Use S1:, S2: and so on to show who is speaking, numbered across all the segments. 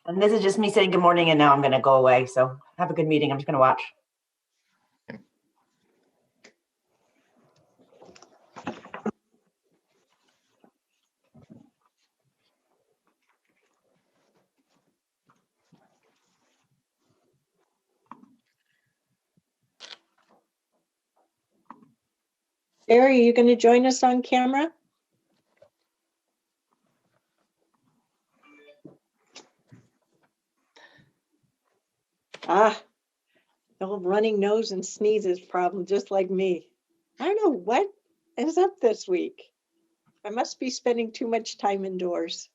S1: And this is just me saying good morning, and now I'm going to go away. So have a good meeting. I'm just going to watch.
S2: Barry, are you going to join us on camera? The old running nose and sneezes problem, just like me. I don't know what is up this week. I must be spending too much time indoors.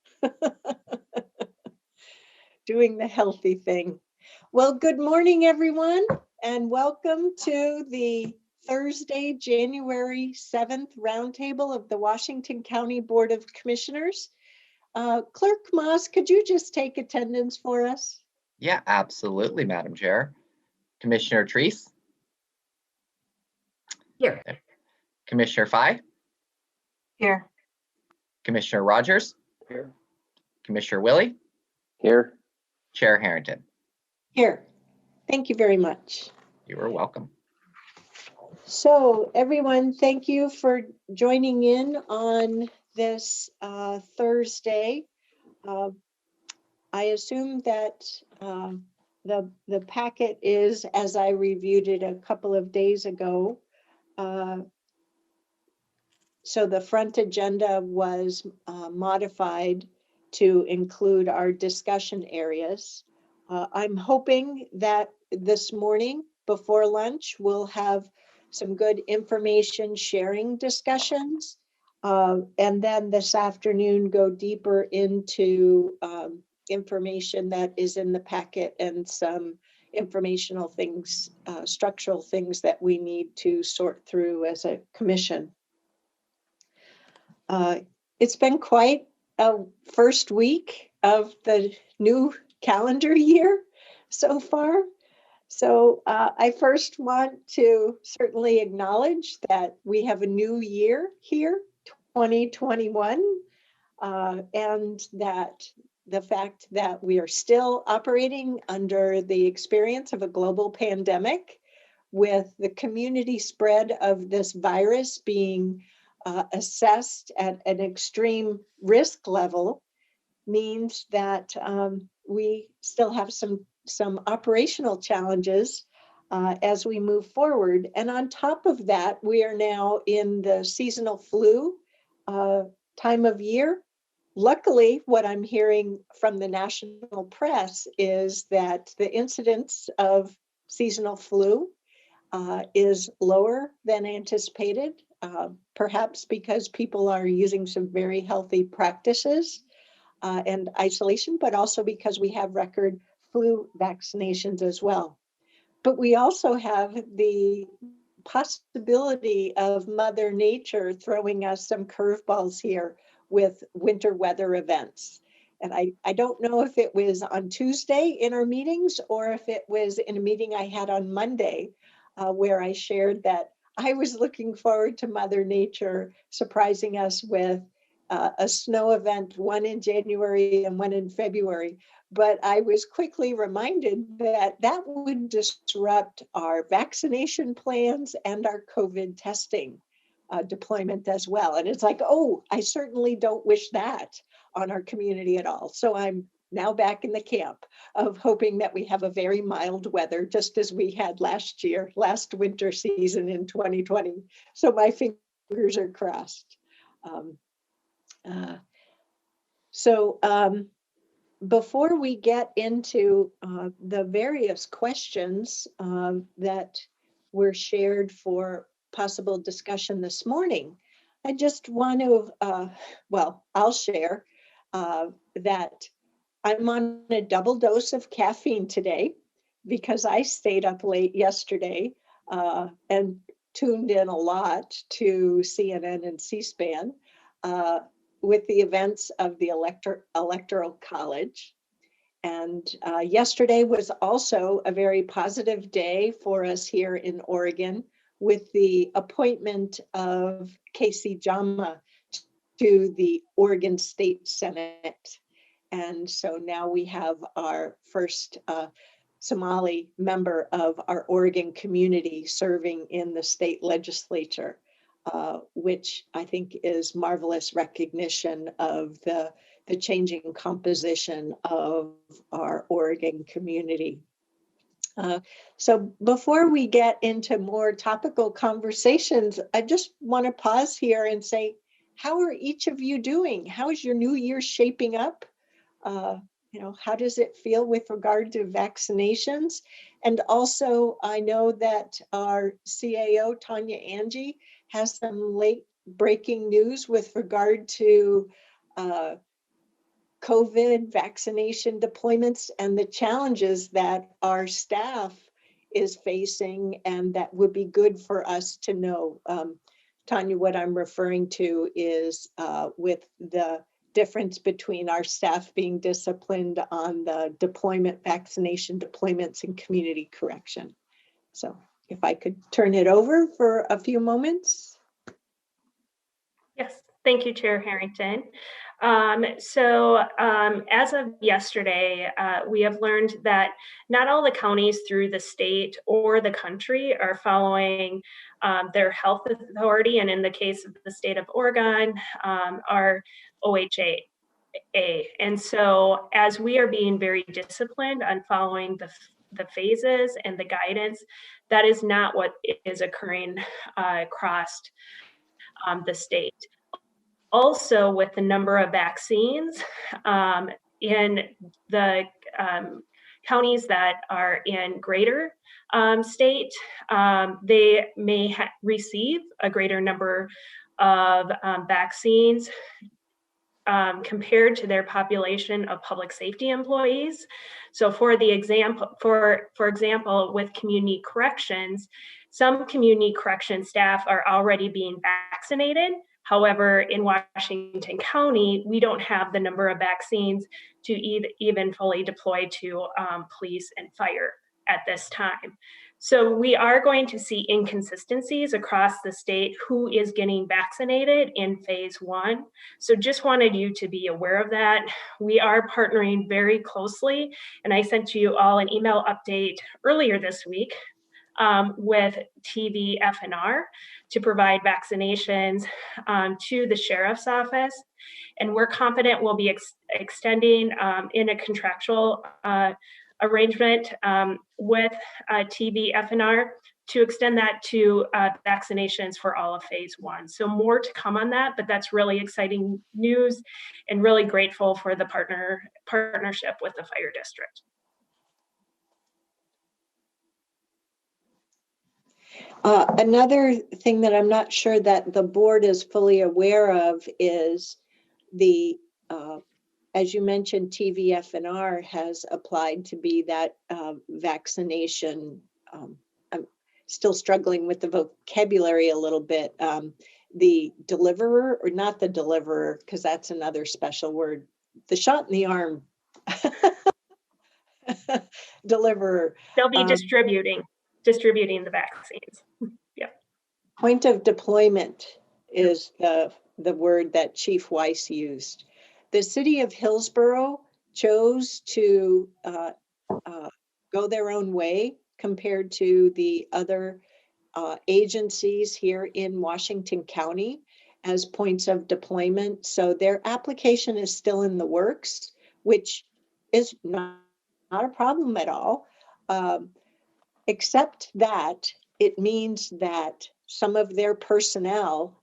S2: Doing the healthy thing. Well, good morning, everyone, and welcome to the Thursday, January 7th Roundtable of the Washington County Board of Commissioners. Clerk Moss, could you just take attendance for us?
S3: Yeah, absolutely, Madam Chair. Commissioner Treese?
S1: Here.
S3: Commissioner Fye?
S1: Here.
S3: Commissioner Rogers?
S4: Here.
S3: Commissioner Willie?
S4: Here.
S3: Chair Harrington?
S2: Here. Thank you very much.
S3: You are welcome.
S2: So everyone, thank you for joining in on this Thursday. I assume that the packet is, as I reviewed it a couple of days ago. So the front agenda was modified to include our discussion areas. I'm hoping that this morning before lunch, we'll have some good information sharing discussions. And then this afternoon, go deeper into information that is in the packet and some informational things, structural things that we need to sort through as a commission. It's been quite a first week of the new calendar year so far. So I first want to certainly acknowledge that we have a new year here, 2021, and that the fact that we are still operating under the experience of a global pandemic with the community spread of this virus being assessed at an extreme risk level means that we still have some operational challenges as we move forward. And on top of that, we are now in the seasonal flu time of year. Luckily, what I'm hearing from the national press is that the incidence of seasonal flu is lower than anticipated, perhaps because people are using some very healthy practices and isolation, but also because we have record flu vaccinations as well. But we also have the possibility of Mother Nature throwing us some curveballs here with winter weather events. And I don't know if it was on Tuesday in our meetings or if it was in a meeting I had on Monday where I shared that I was looking forward to Mother Nature surprising us with a snow event, one in January and one in February. But I was quickly reminded that that would disrupt our vaccination plans and our COVID testing deployment as well. And it's like, oh, I certainly don't wish that on our community at all. So I'm now back in the camp of hoping that we have a very mild weather, just as we had last winter season in 2020. So my fingers are crossed. Before we get into the various questions that were shared for possible discussion this morning, I just want to, I'll share that I'm on a double dose of caffeine today because I stayed up late yesterday and tuned in a lot to CNN and C-SPAN with the events of the Electoral College. And yesterday was also a very positive day for us here in Oregon with the appointment of Casey Jama to the Oregon State Senate. And so now we have our first Somali member of our Oregon community serving in the state legislature, which I think is marvelous recognition of the changing composition of our Oregon community. So before we get into more topical conversations, I just want to pause here and say, how are each of you doing? How is your new year shaping up? How does it feel with regard to vaccinations? And also, I know that our CAO, Tanya Angie, has some late breaking news with regard to COVID vaccination deployments and the challenges that our staff is facing, and that would be good for us to know. Tanya, what I'm referring to is with the difference between our staff being disciplined on the deployment, vaccination deployments, and community correction. So if I could turn it over for a few moments.
S4: Yes, thank you, Chair Harrington. As of yesterday, we have learned that not all the counties through the state or the country are following their health authority, and in the case of the state of Oregon, our OHA. And so as we are being very disciplined on following the phases and the guidance, that is not what is occurring across the state. Also, with the number of vaccines in the counties that are in greater state, they may receive a greater number of vaccines compared to their population of public safety employees. So for example, with community corrections, some community correction staff are already being vaccinated. However, in Washington County, we don't have the number of vaccines to even fully deploy to police and fire at this time. So we are going to see inconsistencies across the state who is getting vaccinated in phase 1. So just wanted you to be aware of that. We are partnering very closely, and I sent you all an email update earlier this week with TV FNR to provide vaccinations to the sheriff's office. And we're confident we'll be extending in a contractual arrangement with TV FNR to extend that to vaccinations for all of phase 1. So more to come on that, but that's really exciting news and really grateful for the partnership with the fire district.
S2: Another thing that I'm not sure that the board is fully aware of is the, as you mentioned, TVFNR has applied to be that vaccination. I'm still struggling with the vocabulary a little bit. The deliverer, or not the deliverer, because that's another special word, the shot in the arm deliverer.
S4: They'll be distributing the vaccines. Yeah.
S2: Point of deployment is the word that Chief Weiss used. The city of Hillsborough chose to go their own way compared to the other agencies here in Washington County as points of deployment. So their application is still in the works, which is not a problem at all, except that it means that some of their personnel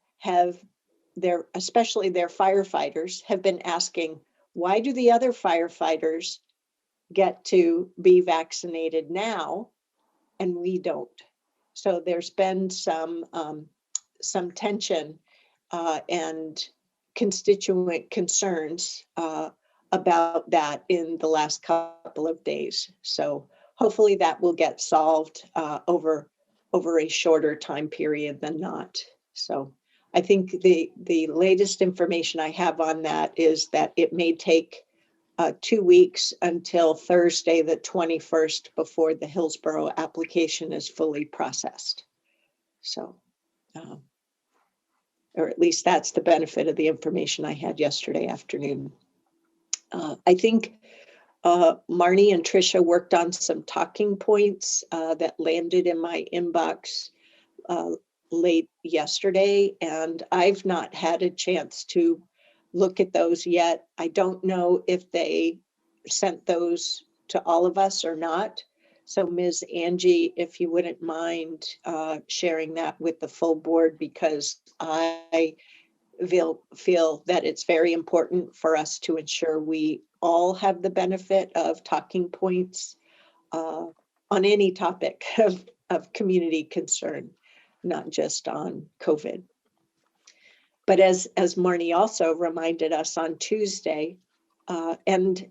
S2: especially their firefighters, have been asking, why do the other firefighters get to be vaccinated now and we don't? So there's been some tension and constituent concerns about that in the last couple of days. So hopefully that will get solved over a shorter time period than not. So I think the latest information I have on that is that it may take 2 weeks until Thursday, the 21st, before the Hillsborough application is fully processed. So, or at least that's the benefit of the information I had yesterday afternoon. I think Marnie and Tricia worked on some talking points that landed in my inbox late yesterday, and I've not had a chance to look at those yet. I don't know if they sent those to all of us or not. So Ms. Angie, if you wouldn't mind sharing that with the full board, because I feel that it's very important for us to ensure we all have the benefit of talking points on any topic of community concern, not just on COVID. But as Marnie also reminded us on Tuesday, and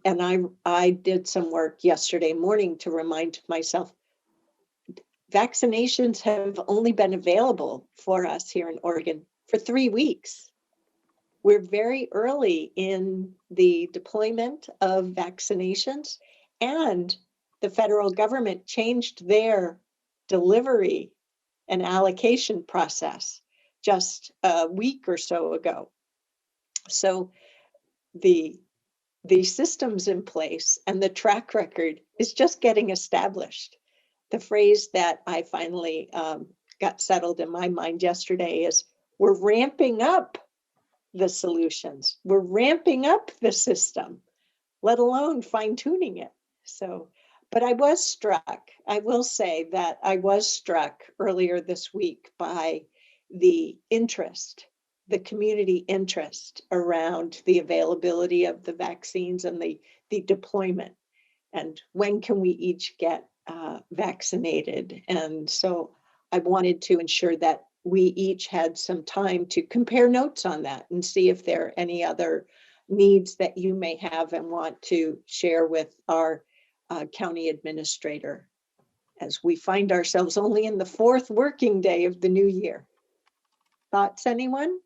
S2: I did some work yesterday morning to remind myself, vaccinations have only been available for us here in Oregon for 3 weeks. We're very early in the deployment of vaccinations, and the federal government changed their delivery and allocation process just a week or so ago. So the systems in place and the track record is just getting established. The phrase that I finally got settled in my mind yesterday is, we're ramping up the solutions. We're ramping up the system, let alone fine tuning it. So, but I was struck, I will say that I was struck earlier this week by the interest, the community interest around the availability of the vaccines and the deployment. And when can we each get vaccinated? And so I wanted to ensure that we each had some time to compare notes on that and see if there are any other needs that you may have and want to share with our county administrator as we find ourselves only in the 4th working day of the new year. Thoughts, anyone?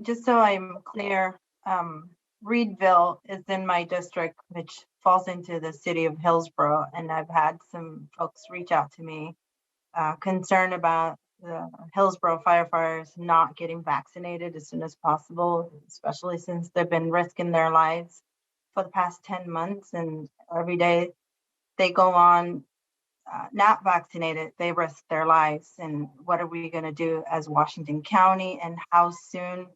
S5: Just so I'm clear, Reedville is in my district, which falls into the city of Hillsborough, and I've had some folks reach out to me concerned about the Hillsborough firefighters not getting vaccinated as soon as possible, especially since they've been risking their lives for the past 10 months, and every day they go on not vaccinated, they risk their lives. And what are we going to do as Washington County, and how soon?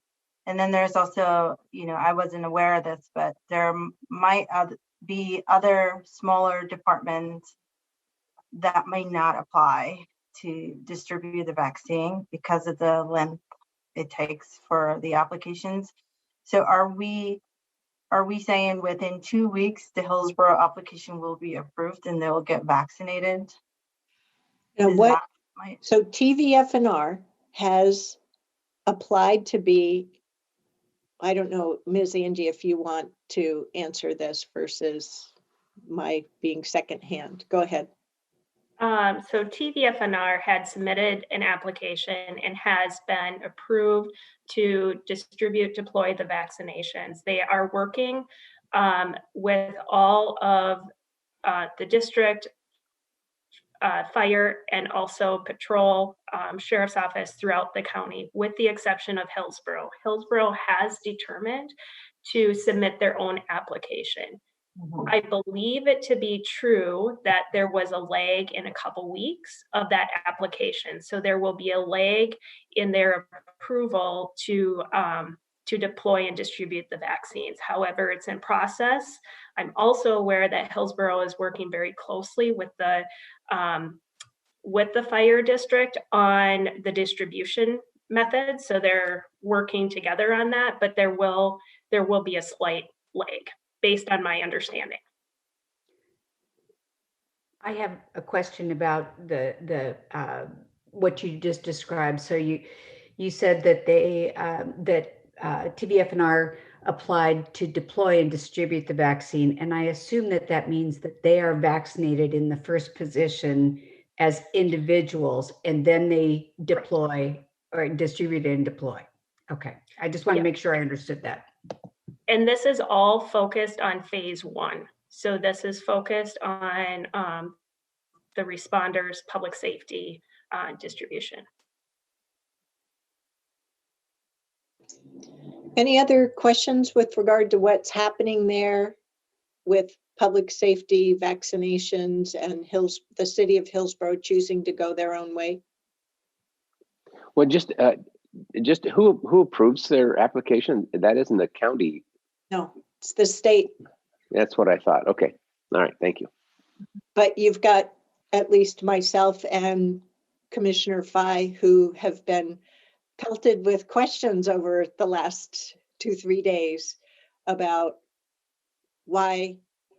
S5: And then there's also, I wasn't aware of this, but there might be other smaller departments that may not apply to distribute the vaccine because of the length it takes for the applications. So are we saying within 2 weeks the Hillsborough application will be approved and they'll get vaccinated?
S2: Now so TVFNR has applied to be, I don't know, Ms. Angie, if you want to answer this versus my being secondhand. Go ahead.
S4: So TVFNR had submitted an application and has been approved to deploy the vaccinations. They are working with all of the district, fire, and also patrol, sheriff's office throughout the county, with the exception of Hillsborough. Hillsborough has determined to submit their own application. I believe it to be true that there was a lag in a couple weeks of that application. So there will be a lag in their approval to deploy and distribute the vaccines. However, it's in process. I'm also aware that Hillsborough is working very closely with the fire district on the distribution method. So they're working together on that, but there will be a slight lag based on my understanding.
S6: I have a question about the what you just described. So you said that TVFNR applied to deploy and distribute the vaccine, and I assume that means that they are vaccinated in the first position as individuals, and then they deploy or distribute and deploy. Okay, I just want to make sure I understood that.
S4: And this is all focused on phase 1. So this is focused on the responders, public safety, distribution.
S2: Any other questions with regard to what's happening there with public safety, vaccinations, and the city of Hillsborough choosing to go their own way?
S7: Well, just who approves their application? That isn't the county.
S2: No, it's the state.
S7: That's what I thought. Okay. All right. Thank you.
S2: But you've got at least myself and Commissioner Fye who have been pelted with questions over the last 2-3 days about why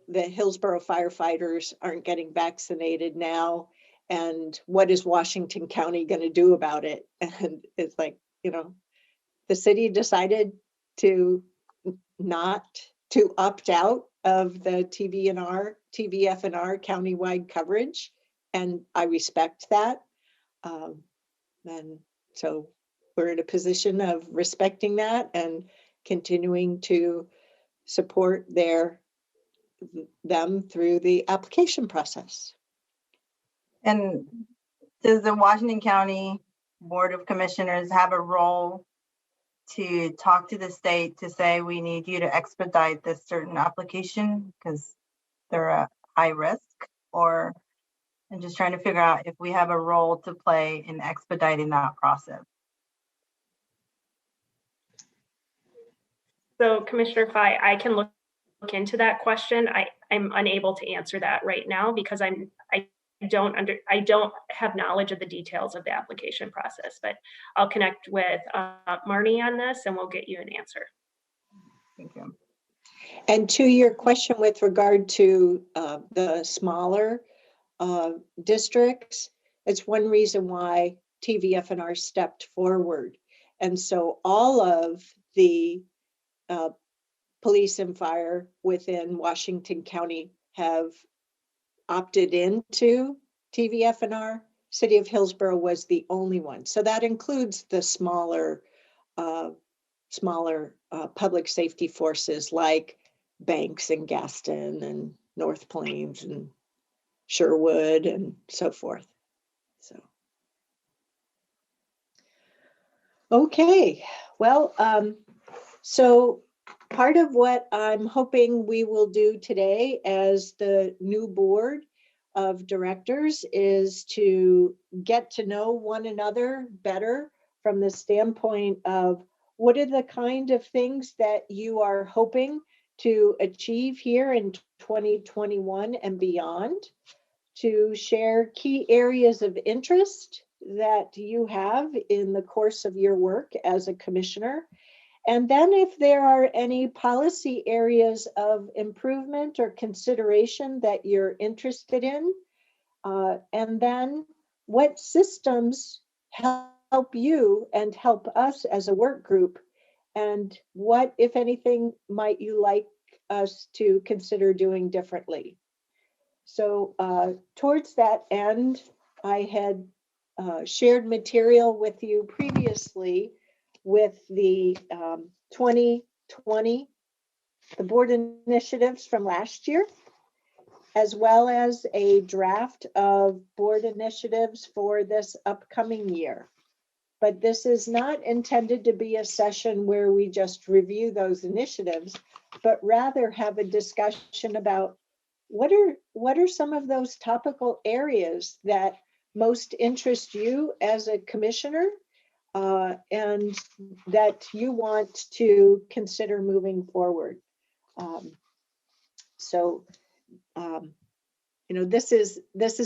S2: the Hillsborough firefighters aren't getting vaccinated now, and what is Washington County going to do about it? And it's like, the city decided to opt out of the TVFNR countywide coverage, and I respect that. And so we're in a position of respecting that and continuing to support them through the application process.
S5: And does the Washington County Board of Commissioners have a role to talk to the state to say we need you to expedite this certain application because they're a high risk? Or I'm just trying to figure out if we have a role to play in expediting that process.
S4: So Commissioner Fye, I can look into that question. I'm unable to answer that right now because I don't have knowledge of the details of the application process, but I'll connect with Marnie on this and we'll get you an answer.
S5: Thank you.
S2: And to your question with regard to the smaller districts, it's one reason why TVFNR stepped forward. And so all of the police and fire within Washington County have opted into TVFNR. City of Hillsborough was the only one. So that includes the smaller public safety forces like Banks and Gaston and North Plains and Sherwood and so forth. Okay, well, so part of what I'm hoping we will do today as the new board of directors is to get to know one another better from the standpoint of what are the kind of things that you are hoping to achieve here in 2021 and beyond, to share key areas of interest that you have in the course of your work as a commissioner. And then if there are any policy areas of improvement or consideration that you're interested in, and then what systems help you and help us as a work group, and what, if anything, might you like us to consider doing differently. So towards that end, I had shared material with you previously with the 2020, the board initiatives from last year, as well as a draft of board initiatives for this upcoming year. But this is not intended to be a session where we just review those initiatives, but rather have a discussion about what are some of those topical areas that most interest you as a commissioner, and that you want to consider moving forward. This is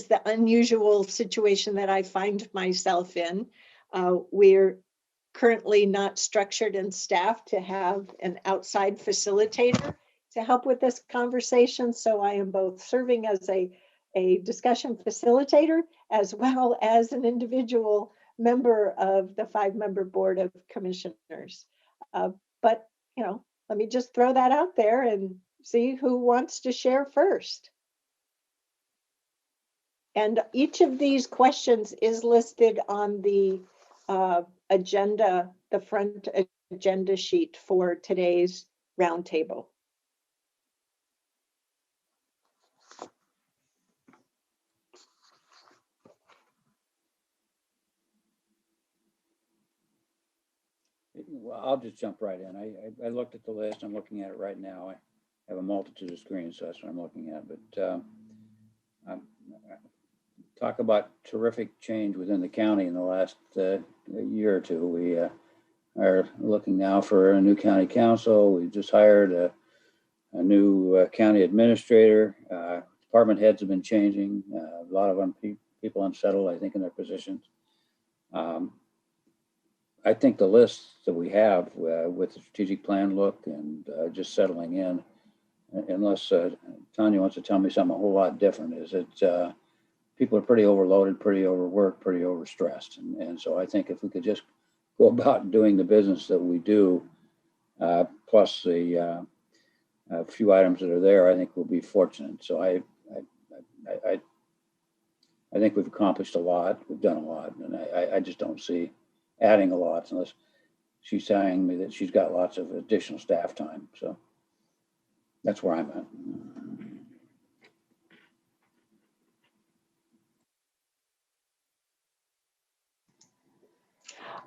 S2: the unusual situation that I find myself in. We're currently not structured and staffed to have an outside facilitator to help with this conversation. So I am both serving as a discussion facilitator as well as an individual member of the 5-member board of commissioners. But let me just throw that out there and see who wants to share first. And each of these questions is listed on the agenda, the front agenda sheet for today's roundtable.
S8: well, I'll just jump right in. I looked at the list. I'm looking at it right now. I have a multitude of screens, so that's what I'm looking at. But talk about terrific change within the county in the last year or two. We are looking now for a new county council. We just hired a new county administrator. Department heads have been changing. A lot of people unsettled, I think, in their positions. I think the list that we have with the strategic plan look and just settling in, unless Tanya wants to tell me something a whole lot different, is that people are pretty overloaded, pretty overworked, pretty overstressed. And so I think if we could just go about doing the business that we do, plus the few items that are there, I think we'll be fortunate. So I think we've accomplished a lot. We've done a lot, and I just don't see adding a lot unless she's telling me that she's got lots of additional staff time. So that's where I'm at.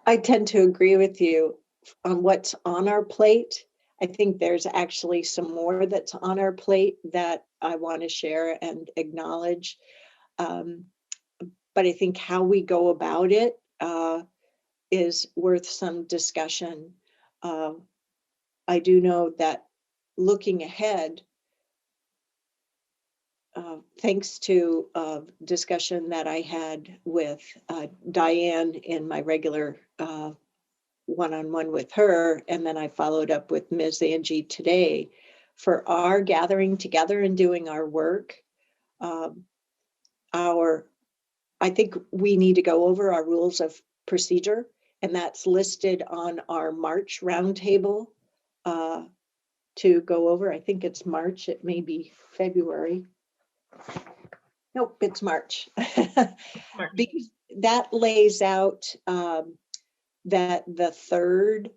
S2: I tend to agree with you on what's on our plate. I think there's actually some more that's on our plate that I want to share and acknowledge. But I think how we go about it is worth some discussion. I do know that looking ahead, thanks to a discussion that I had with Diane in my regular one-on-one with her, and then I followed up with Ms. Angie today for our gathering together and doing our work. I think we need to go over our rules of procedure, and that's listed on our March roundtable to go over. I think it's March, it may be February. Nope, it's March. Because that lays out that the third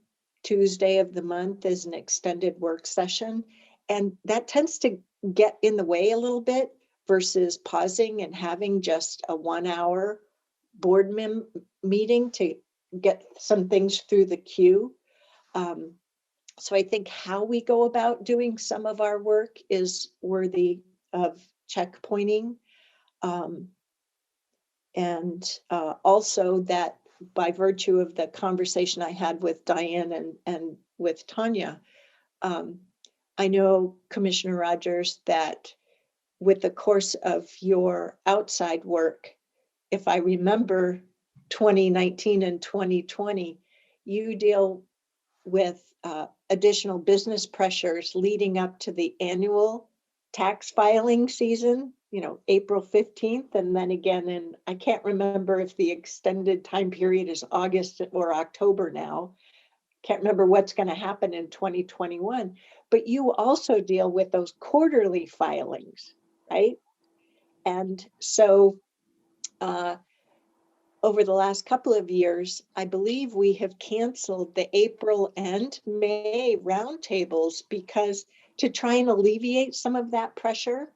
S2: Tuesday of the month is an extended work session. And that tends to get in the way a little bit versus pausing and having just a 1 hour board meeting to get some things through the queue. So I think how we go about doing some of our work is worthy of checkpointing. And also that by virtue of the conversation I had with Diane and with Tanya, I know, Commissioner Rogers, that with the course of your outside work, if I remember 2019 and 2020, you deal with additional business pressures leading up to the annual tax filing season, April 15th, and then again in, I can't remember if the extended time period is August or October now. Can't remember what's going to happen in 2021, but you also deal with those quarterly filings, right? And so over the last couple of years, I believe we have canceled the April and May roundtables because to try and alleviate some of that pressure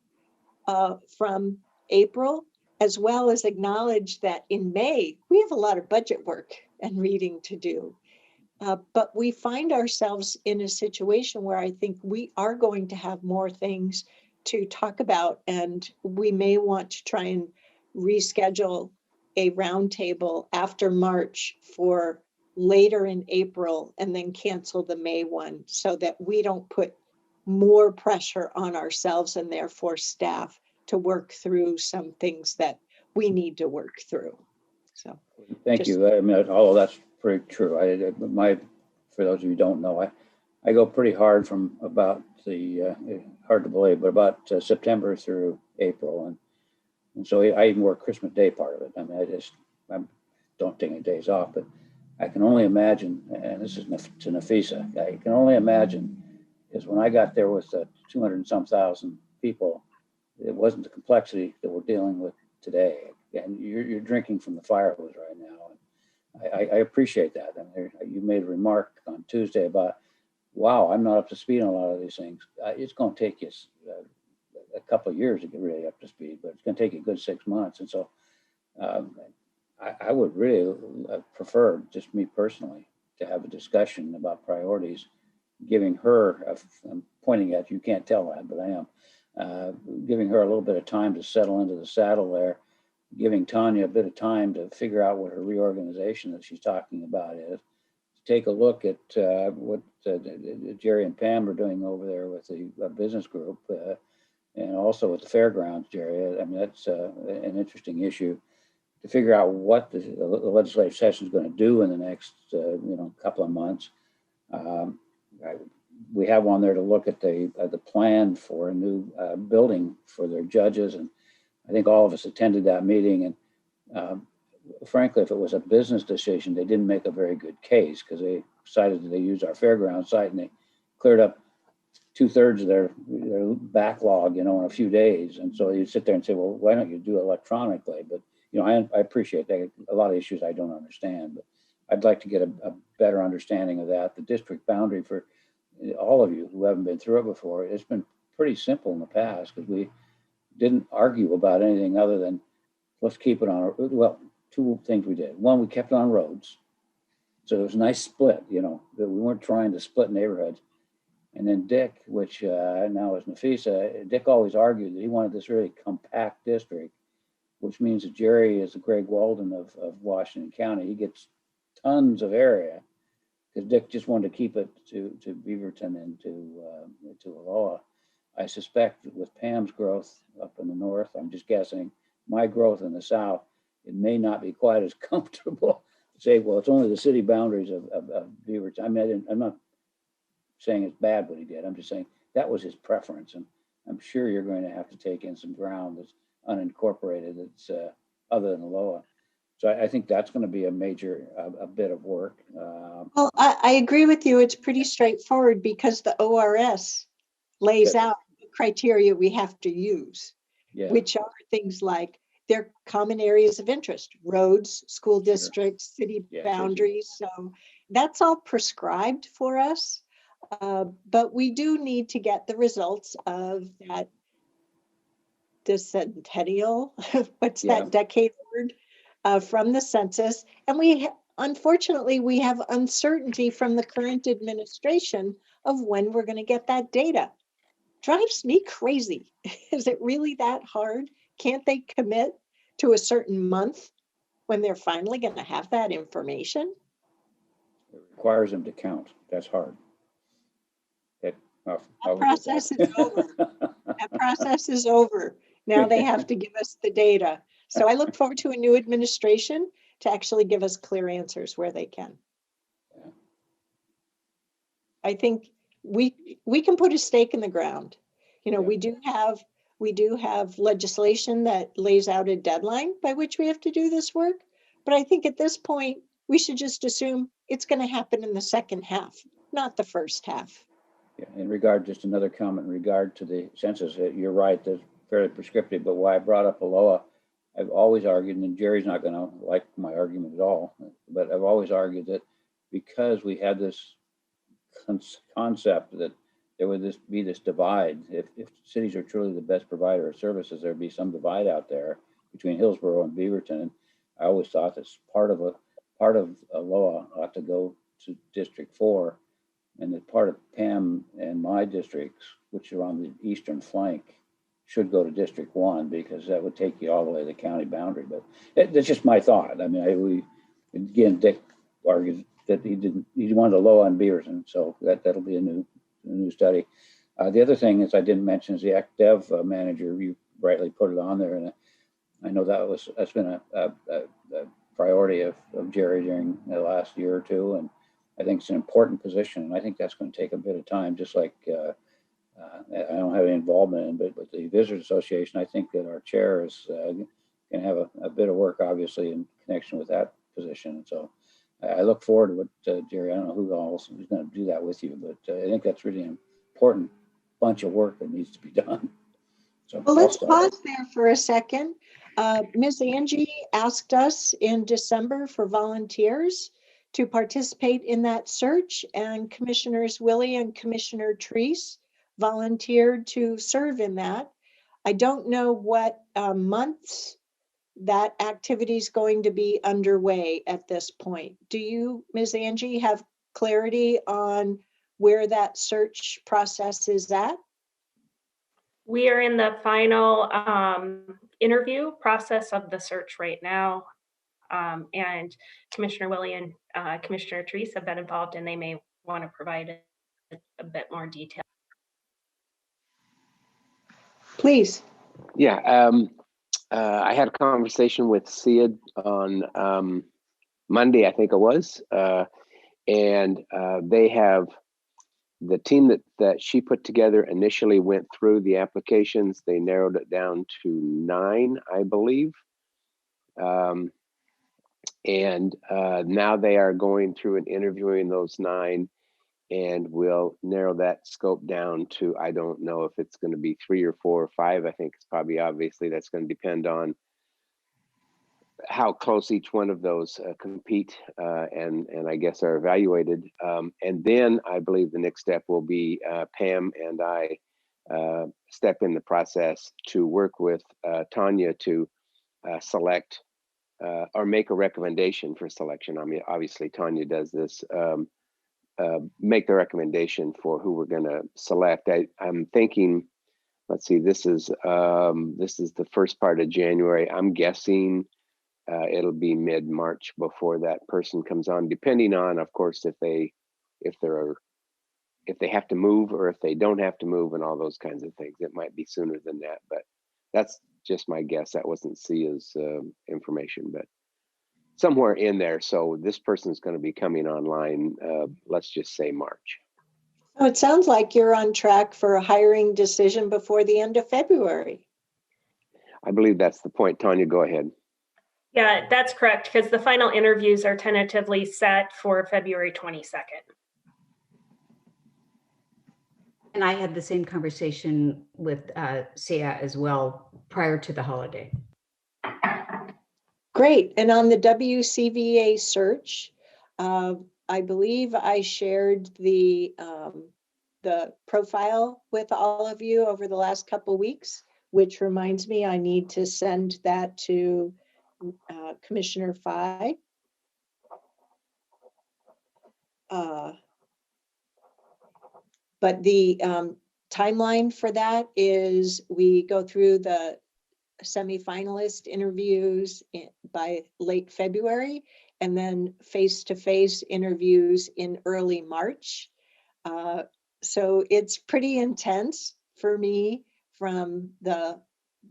S2: from April, as well as acknowledge that in May, we have a lot of budget work and reading to do. But we find ourselves in a situation where I think we are going to have more things to talk about, and we may want to try and reschedule a roundtable after March for later in April and then cancel the May one so that we don't put more pressure on ourselves and therefore staff to work through some things that we need to work through. So
S8: thank you. I mean, all of that's pretty true. For those of you who don't know, I go pretty hard from about hard to believe, but about September through April. And so I even work Christmas Day part of it. I mean, I don't take any days off, but I can only imagine, and this is to Nafisa, I can only imagine is when I got there with 200 and some thousand people, it wasn't the complexity that we're dealing with today. And you're drinking from the fire hose right now. And I appreciate that. I mean, you made a remark on Tuesday about, wow, I'm not up to speed on a lot of these things. It's going to take you a couple of years to get really up to speed, but it's going to take you a good 6 months. And so I would really prefer, just me personally, to have a discussion about priorities, giving her, I'm pointing at you, can't tell that, but I am, giving her a little bit of time to settle into the saddle there, giving Tanya a bit of time to figure out what her reorganization that she's talking about is. Take a look at what Jerry and Pam are doing over there with the business group, and also with the fairgrounds, Jerry. I mean, that's an interesting issue to figure out what the legislative session is going to do in the next couple of months. We have one there to look at the plan for a new building for their judges, and I think all of us attended that meeting. And frankly, if it was a business decision, they didn't make a very good case, because they decided that they used our fairground site and they cleared up 2/3 of their backlog, in a few days. And so you sit there and say, well, why don't you do it electronically? But I appreciate that. A lot of issues I don't understand, but I'd like to get a better understanding of that. The district boundary, for all of you who haven't been through it before, it's been pretty simple in the past, because we didn't argue about anything other than let's keep it on. Well, two things we did. One, we kept it on roads. So it was a nice split, that we weren't trying to split neighborhoods. And then Dick, which now is Nafisa, Dick always argued that he wanted this really compact district, which means that Jerry is the Greg Walden of Washington County. He gets tons of area, because Dick just wanted to keep it to Beaverton and to Aloha. I suspect that with Pam's growth up in the north, I'm just guessing, my growth in the south, it may not be quite as comfortable to say, well, it's only the city boundaries of Beaverton. I mean, I'm not saying it's bad what he did. I'm just saying that was his preference. And I'm sure you're going to have to take in some ground that's unincorporated, that's other than Aloha. So I think that's going to be a major, a bit of work.
S2: Well, I agree with you. It's pretty straightforward, because the ORS lays out the criteria we have to use, which are things like their common areas of interest, roads, school districts, city boundaries. So that's all prescribed for us. But we do need to get the results of that decennial, what's that decade word, from the census. And unfortunately, we have uncertainty from the current administration of when we're going to get that data. Drives me crazy. Is it really that hard? Can't they commit to a certain month when they're finally going to have that information?
S8: It requires them to count. That's hard.
S2: That process is over. That process is over. Now they have to give us the data. So I look forward to a new administration to actually give us clear answers where they can. Yeah. I think we can put a stake in the ground. We do have legislation that lays out a deadline by which we have to do this work. But I think at this point, we should just assume it's going to happen in the second half, not the first half.
S8: Yeah, just another comment in regard to the census. You're right, that's fairly prescriptive, but why I brought up Aloha, I've always argued, and Jerry's not going to like my argument at all, but I've always argued that because we had this concept that there would be this divide, if cities are truly the best provider of services, there'd be some divide out there between Hillsborough and Beaverton. And I always thought that part of Aloha ought to go to District 4, and that part of Pam and my districts, which are on the eastern flank, should go to District 1, because that would take you all the way to the county boundary. But that's just my thought. I mean, Dick argued that he wanted Aloha and Beaverton, so that'll be a new study. The other thing is I didn't mention is the Act Dev manager. You rightly put it on there, and I know that's been a priority of Jerry during the last year or two, and I think it's an important position, and I think that's going to take a bit of time. Just like I don't have any involvement in, but with the Visitors Association, I think that our chair is going to have a bit of work, obviously, in connection with that position. And so I look forward to what Jerry. I don't know who else is going to do that with you, but I think that's really an important bunch of work that needs to be done. So
S2: well, let's pause there for a second. Ms. Angie asked us in December for volunteers to participate in that search, and Commissioners Willie and Commissioner Treese volunteered to serve in that. I don't know what months that activity is going to be underway at this point. Do you, Ms. Angie, have clarity on where that search process is at?
S4: We are in the final interview process of the search right now. And Commissioner Willie and Commissioner Therese have been involved, and they may want to provide a bit more detail.
S2: Please.
S7: Yeah, I had a conversation with Sia on Monday, I think it was, and they have the team that she put together initially went through the applications. They narrowed it down to 9, I believe. And now they are going through and interviewing those 9, and we'll narrow that scope down to, I don't know if it's going to be 3 or 4 or 5. I think it's probably, obviously, that's going to depend on how close each one of those compete and I guess are evaluated. And then I believe the next step will be Pam and I step in the process to work with Tanya to select or make a recommendation for selection. I mean, obviously Tanya does this, make the recommendation for who we're going to select. I'm thinking, let's see, this is the first part of January. I'm guessing it'll be mid-March before that person comes on, depending on, of course, if they have to move or if they don't have to move and all those kinds of things. It might be sooner than that, but that's just my guess. That wasn't Sia's information, but somewhere in there. So this person's going to be coming online, let's just say March.
S2: Oh, it sounds like you're on track for a hiring decision before the end of February.
S7: I believe that's the point. Tanya, go ahead.
S4: Yeah, that's correct, because the final interviews are tentatively set for February 22nd.
S6: And I had the same conversation with Sia as well prior to the holiday.
S2: Great. And on the WCVA search, I believe I shared the profile with all of you over the last couple of weeks, which reminds me I need to send that to Commissioner Fye. But the timeline for that is we go through the semifinalist interviews by late February, and then face-to-face interviews in early March. So it's pretty intense for me from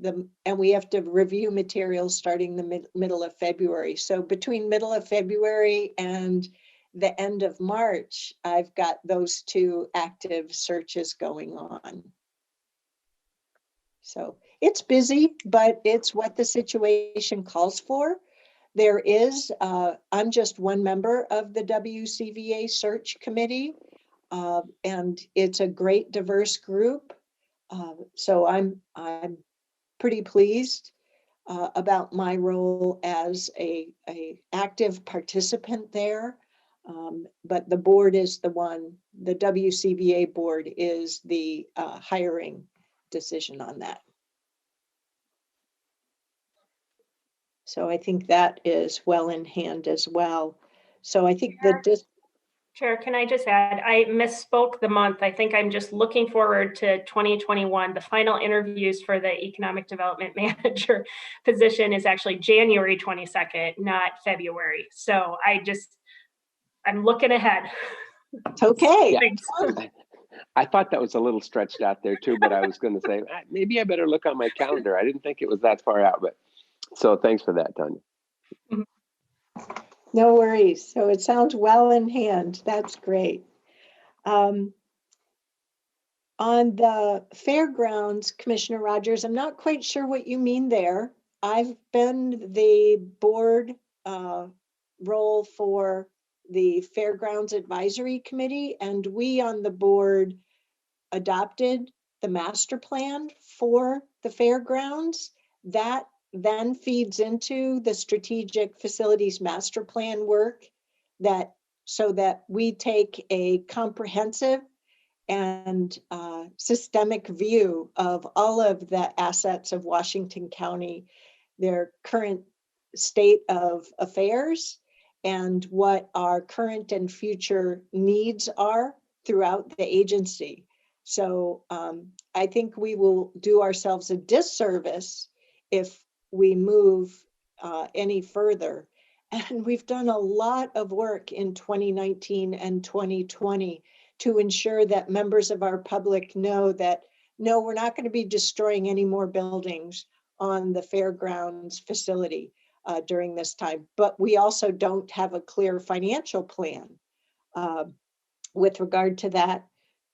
S2: and we have to review materials starting the middle of February. So between middle of February and the end of March, I've got those 2 active searches going on. So it's busy, but it's what the situation calls for. There is, I'm just one member of the WCVA search committee, and it's a great diverse group. So I'm pretty pleased about my role as a active participant there. But the board is the WCVA board is the hiring decision on that. So I think that is well in hand as well. So I think
S4: Chair, can I just add, I misspoke the month. I think I'm just looking forward to 2021. The final interviews for the Economic Development Manager position is actually January 22nd, not February. So I'm looking ahead.
S2: Okay.
S7: Yeah. I thought that was a little stretched out there too, but I was going to say, maybe I better look on my calendar. I didn't think it was that far out, but so thanks for that, Tanya.
S2: No worries. So it sounds well in hand. That's great. On the fairgrounds, Commissioner Rogers, I'm not quite sure what you mean there. I've been the board role for the Fairgrounds Advisory Committee, and we on the board adopted the master plan for the fairgrounds. That then feeds into the strategic facilities master plan work so that we take a comprehensive and systemic view of all of the assets of Washington County their current state of affairs and what our current and future needs are throughout the agency. So I think we will do ourselves a disservice if we move any further. And we've done a lot of work in 2019 and 2020 to ensure that members of our public know that, no, we're not going to be destroying any more buildings on the fairgrounds facility during this time. But we also don't have a clear financial plan with regard to that,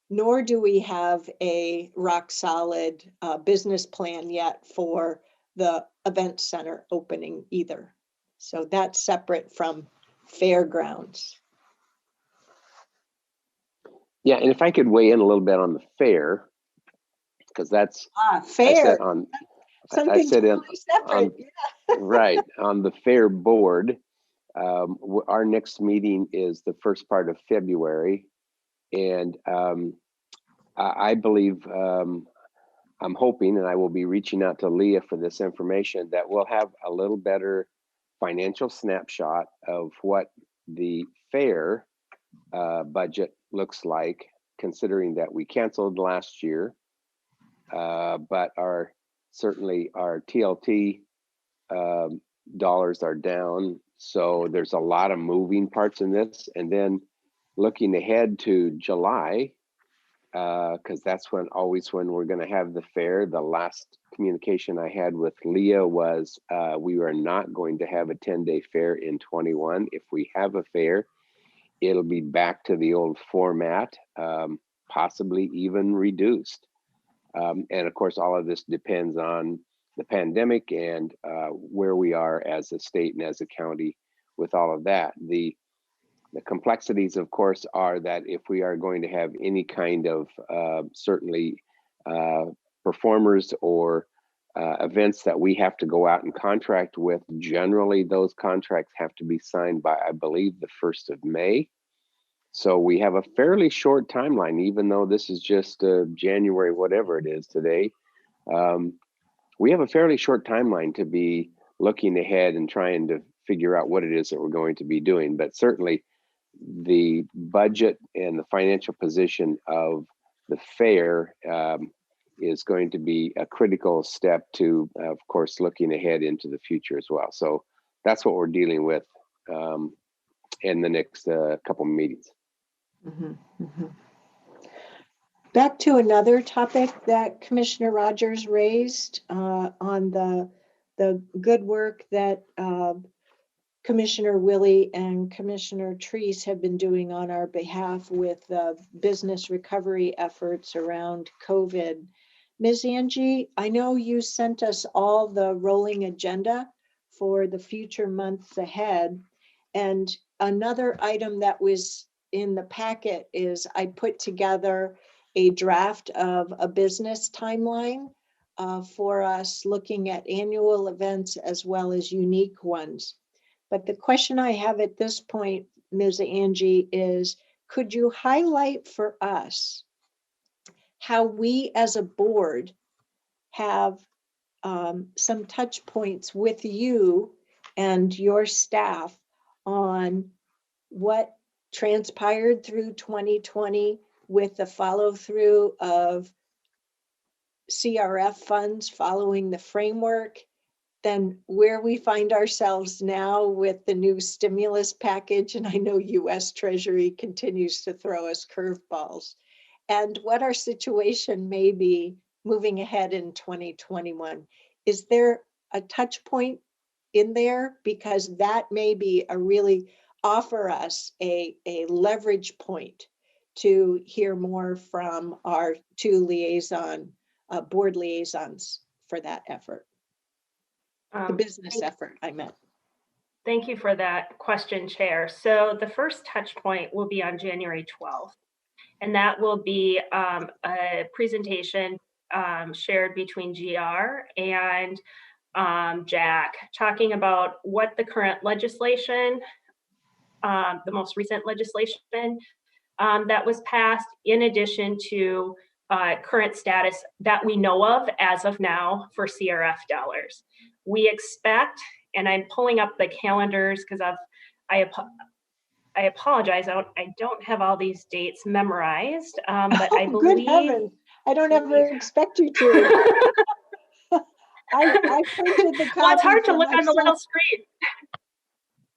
S2: nor do we have a rock solid business plan yet for the event center opening either. So that's separate from fairgrounds.
S7: Yeah, and if I could weigh in a little bit on the fair, because that's
S2: Fair.
S7: I said
S2: Totally separate.
S7: right, on the fair board. Our next meeting is the first part of February, and I believe, I'm hoping, and I will be reaching out to Leah for this information, that we'll have a little better financial snapshot of what the fair budget looks like, considering that we canceled last year, but certainly our TLT dollars are down. So there's a lot of moving parts in this. And then looking ahead to July, because that's always when we're going to have the fair. The last communication I had with Leah was we are not going to have a 10-day fair in 21. If we have a fair, it'll be back to the old format, possibly even reduced. And of course, all of this depends on the pandemic and where we are as a state and as a county with all of that. The complexities, of course, are that if we are going to have any kind of certainly performers or events that we have to go out and contract with, generally those contracts have to be signed by, I believe, the 1st of May. So we have a fairly short timeline, even though this is just January, whatever it is today. We have a fairly short timeline to be looking ahead and trying to figure out what it is that we're going to be doing. But certainly the budget and the financial position of the fair is going to be a critical step to, of course, looking ahead into the future as well. So that's what we're dealing with in the next couple of meetings.
S2: Back to another topic that Commissioner Rogers raised on the good work that Commissioner Willie and Commissioner Treese have been doing on our behalf with business recovery efforts around COVID. Ms. Angie, I know you sent us all the rolling agenda for the future months ahead. And another item that was in the packet is I put together a draft of a business timeline for us looking at annual events as well as unique ones. But the question I have at this point, Ms. Angie, is could you highlight for us how we as a board have some touch points with you and your staff on what transpired through 2020 with the follow through of CRF funds following the framework, then where we find ourselves now with the new stimulus package, and I know US Treasury continues to throw us curveballs, and what our situation may be moving ahead in 2021. Is there a touch point in there? Because that may be a really offer us a leverage point to hear more from our two board liaisons for that effort. The business effort, I meant.
S4: Thank you for that question, Chair. So the first touch point will be on January 12th, and that will be a presentation shared between GR and Jack, talking about what the current legislation, the most recent legislation that was passed, in addition to current status that we know of as of now for CRF dollars. We expect, and I'm pulling up the calendars because I apologize. I don't have all these dates memorized, but I
S2: Oh, good
S4: believe.
S2: heavens. I don't ever expect you to. I printed the copy.
S4: Well, it's hard to
S2: for
S4: look on the little
S2: myself.
S4: screen.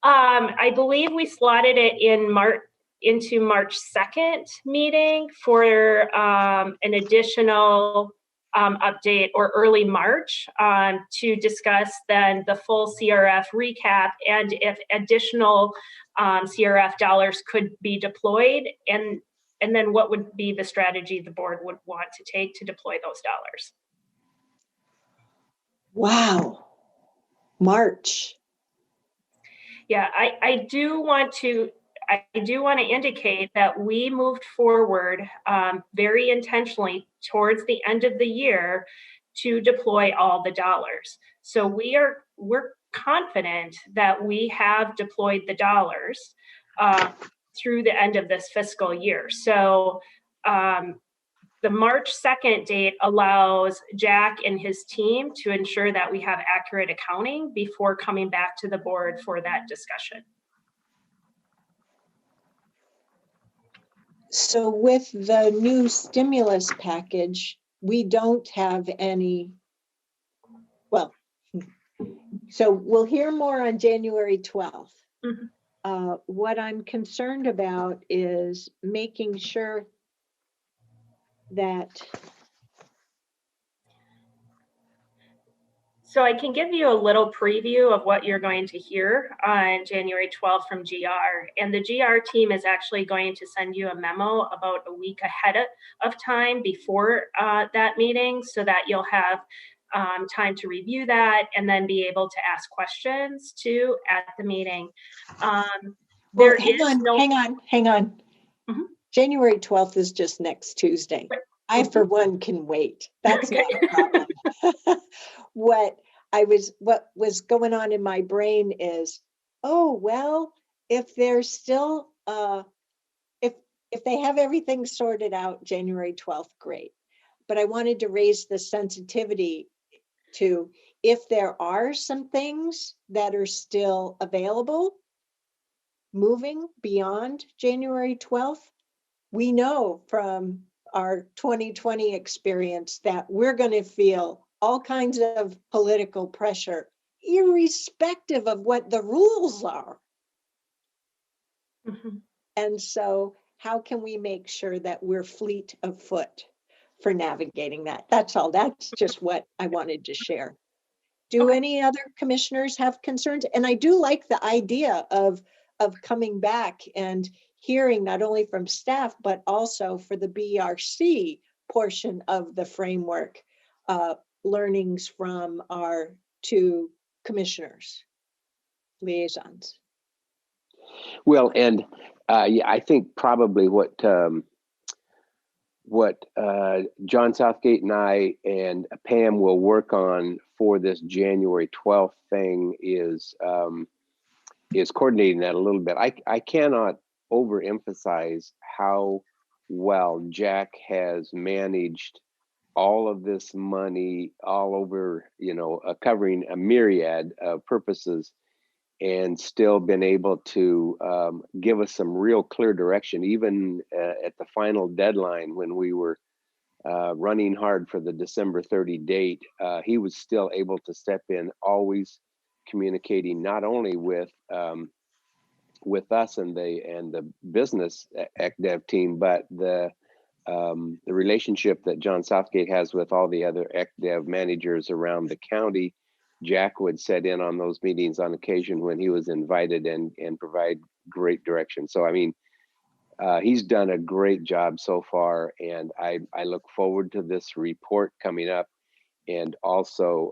S4: I believe we slotted it into March 2nd meeting for an additional update, or early March, to discuss then the full CRF recap and if additional CRF dollars could be deployed, and then what would be the strategy the board would want to take to deploy those dollars.
S2: Wow. March.
S4: Yeah, I do want to indicate that we moved forward very intentionally towards the end of the year to deploy all the dollars. So we're confident that we have deployed the dollars through the end of this fiscal year. So the March 2nd date allows Jack and his team to ensure that we have accurate accounting before coming back to the board for that discussion.
S2: So with the new stimulus package, we don't have any, well, so we'll hear more on January 12th.
S4: Mm-hmm.
S2: What I'm concerned about is making sure that.
S4: So I can give you a little preview of what you're going to hear on January 12th from GR. And the GR team is actually going to send you a memo about a week ahead of time before that meeting, so that you'll have time to review that and then be able to ask questions too at the meeting.
S2: Well, hang on.
S4: Mm-hmm.
S2: January 12th is just next Tuesday.
S4: Right.
S2: I, for one, can wait. That's
S4: Okay.
S2: not a problem. What was going on in my brain is, oh, well, if they're still, if they have everything sorted out January 12th, great. But I wanted to raise the sensitivity to, if there are some things that are still available, moving beyond January 12th, we know from our 2020 experience that we're going to feel all kinds of political pressure, irrespective of what the rules are.
S4: Mm-hmm.
S2: And so how can we make sure that we're fleet of foot for navigating that? That's all. That's just what I wanted to share. Do any other commissioners have concerns? And I do like the idea of coming back and hearing not only from staff, but also for the BRC portion of the framework, learnings from our two commissioners, liaisons.
S7: Well, and yeah, I think probably what John Southgate and I and Pam will work on for this January 12th thing is coordinating that a little bit. I cannot overemphasize how well Jack has managed all of this money all over, covering a myriad of purposes, and still been able to give us some real clear direction, even at the final deadline when we were running hard for the December 30 date. He was still able to step in, always communicating not only with us and the business ECDev team, but the relationship that John Southgate has with all the other ECDev managers around the county. Jack would sit in on those meetings on occasion when he was invited and provide great direction. So, I mean, he's done a great job so far, and I look forward to this report coming up. And also,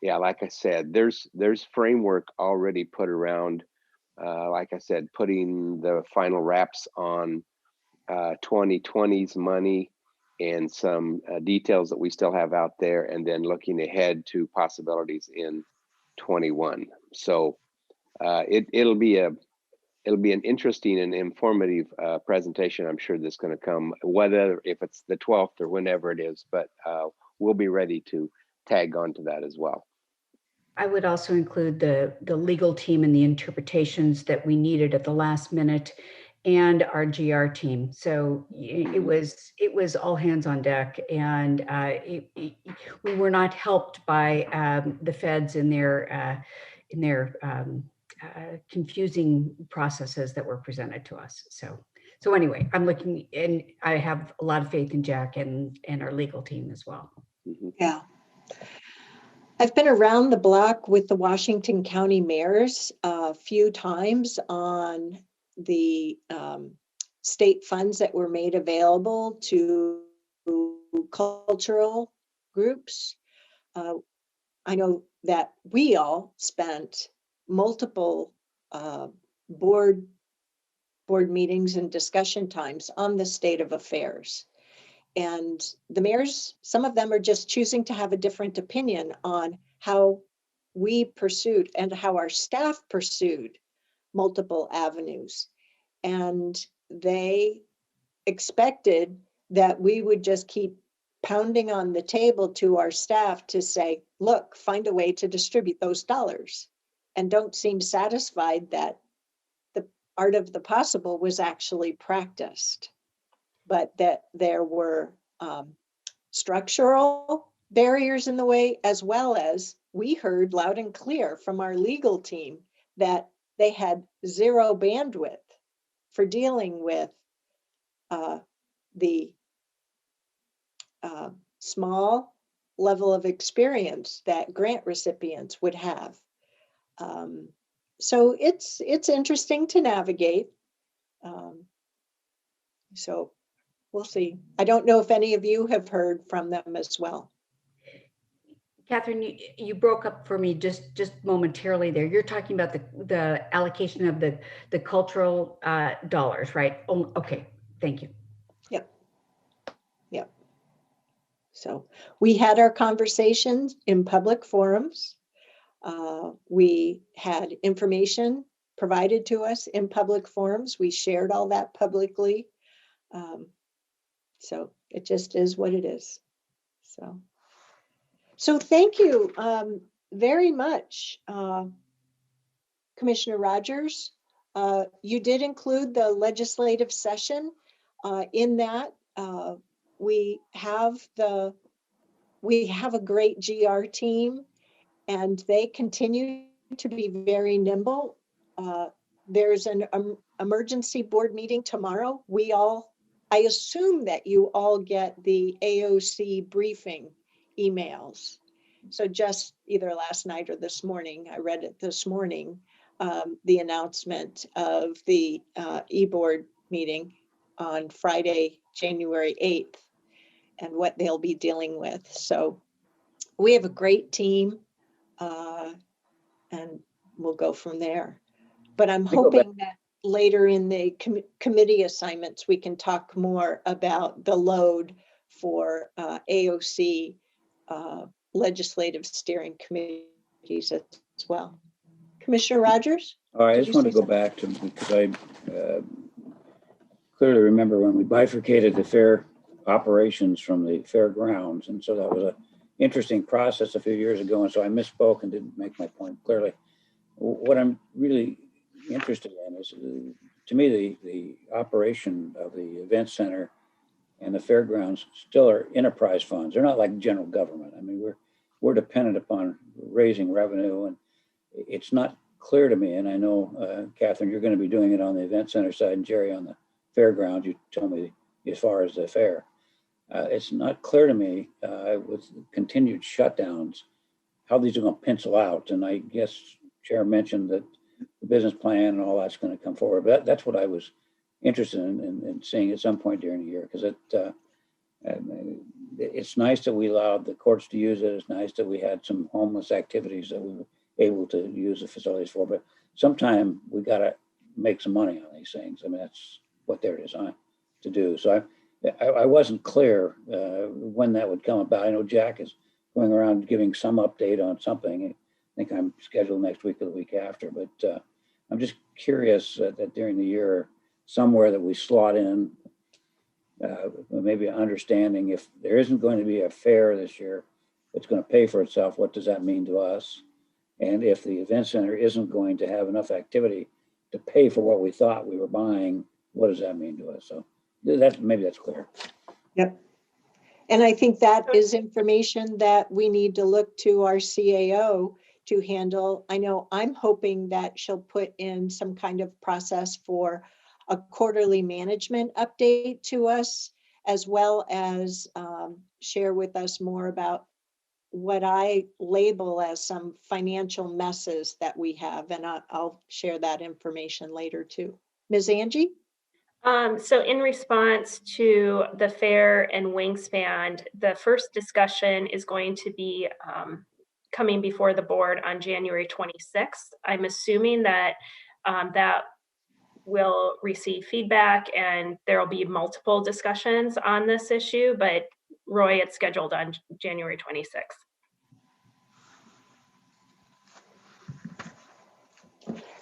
S7: yeah, like I said, there's framework already put around, like I said, putting the final wraps on 2020's money and some details that we still have out there, and then looking ahead to possibilities in 21. So it'll be an interesting and informative presentation. I'm sure that's going to come, whether if it's the 12th or whenever it is, but we'll be ready to tag on to that as well.
S6: I would also include the legal team and the interpretations that we needed at the last minute, and our GR team. So it was all hands on deck, and we were not helped by the feds in their confusing processes that were presented to us. So anyway, I'm looking, and I have a lot of faith in Jack and our legal team as well.
S2: Yeah. I've been around the block with the Washington County mayors a few times on the state funds that were made available to cultural groups. I know that we all spent multiple board meetings and discussion times on the state of affairs. And the mayors, some of them are just choosing to have a different opinion on how we pursued and how our staff pursued multiple avenues. And they expected that we would just keep pounding on the table to our staff to say, look, find a way to distribute those dollars, and don't seem satisfied that the art of the possible was actually practiced, but that there were structural barriers in the way, as well as we heard loud and clear from our legal team that they had zero bandwidth for dealing with the small level of experience that grant recipients would have. So it's interesting to navigate. So we'll see. I don't know if any of you have heard from them as well.
S6: Catherine, you broke up for me just momentarily there. You're talking about the allocation of the cultural dollars, right? Oh, okay, thank you.
S2: Yep. Yep. So we had our conversations in public forums. We had information provided to us in public forums. We shared all that publicly. So it just is what it is. So thank you very much, Commissioner Rogers. You did include the legislative session. In that, we have a great GR team, and they continue to be very nimble. There's an emergency board meeting tomorrow. I assume that you all get the AOC briefing emails. So just either last night or this morning, I read it this morning, the announcement of the e-board meeting on Friday, January 8th, and what they'll be dealing with. So we have a great team, and we'll go from there. But I'm hoping that later in the committee assignments, we can talk more about the load for AOC legislative steering committees as well. Commissioner Rogers?
S8: All right, I just want to go back to, because I clearly remember when we bifurcated the fair operations from the fairgrounds. And so that was an interesting process a few years ago. And so I misspoke and didn't make my point clearly. What I'm really interested in is, to me, the operation of the event center and the fairgrounds still are enterprise funds. They're not like general government. I mean, we're dependent upon raising revenue, and it's not clear to me. And I know, Catherine, you're going to be doing it on the event center side, and Jerry on the fairgrounds. You told me as far as the fair. It's not clear to me with continued shutdowns how these are going to pencil out. And I guess Chair mentioned that the business plan and all that's going to come forward. But that's what I was interested in seeing at some point during the year, because it's nice that we allowed the courts to use it. It's nice that we had some homeless activities that we were able to use the facilities for. But sometime we got to make some money on these things. I mean, that's what they're designed to do. So I wasn't clear when that would come about. I know Jack is going around giving some update on something. I think I'm scheduled next week or the week after, but I'm just curious that during the year, somewhere that we slot in maybe an understanding, if there isn't going to be a fair this year, it's going to pay for itself. What does that mean to us? And if the event center isn't going to have enough activity to pay for what we thought we were buying, what does that mean to us? So maybe that's clear.
S2: Yep. And I think that is information that we need to look to our CAO to handle. I know I'm hoping that she'll put in some kind of process for a quarterly management update to us, as well as share with us more about what I label as some financial messes that we have. And I'll share that information later too. Ms. Angie?
S4: So in response to the fair and Wingspan, the first discussion is going to be coming before the board on January 26th. I'm assuming that that will receive feedback and there will be multiple discussions on this issue, but Roy, it's scheduled on January 26th.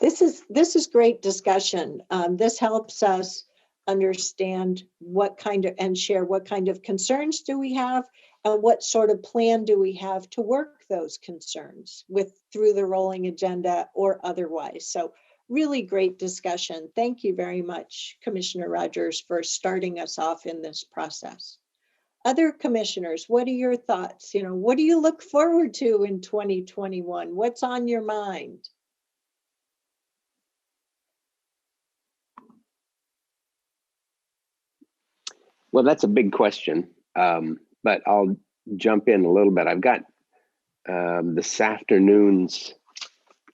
S2: This is great discussion. This helps us understand what kind of, and share what kind of concerns do we have and what sort of plan do we have to work those concerns with through the rolling agenda or otherwise. So really great discussion. Thank you very much, Commissioner Rogers, for starting us off in this process. Other commissioners, what are your thoughts? You know, what do you look forward to in 2021? What's on your mind?
S7: Well, that's a big question, but I'll jump in a little bit. I've got this afternoon's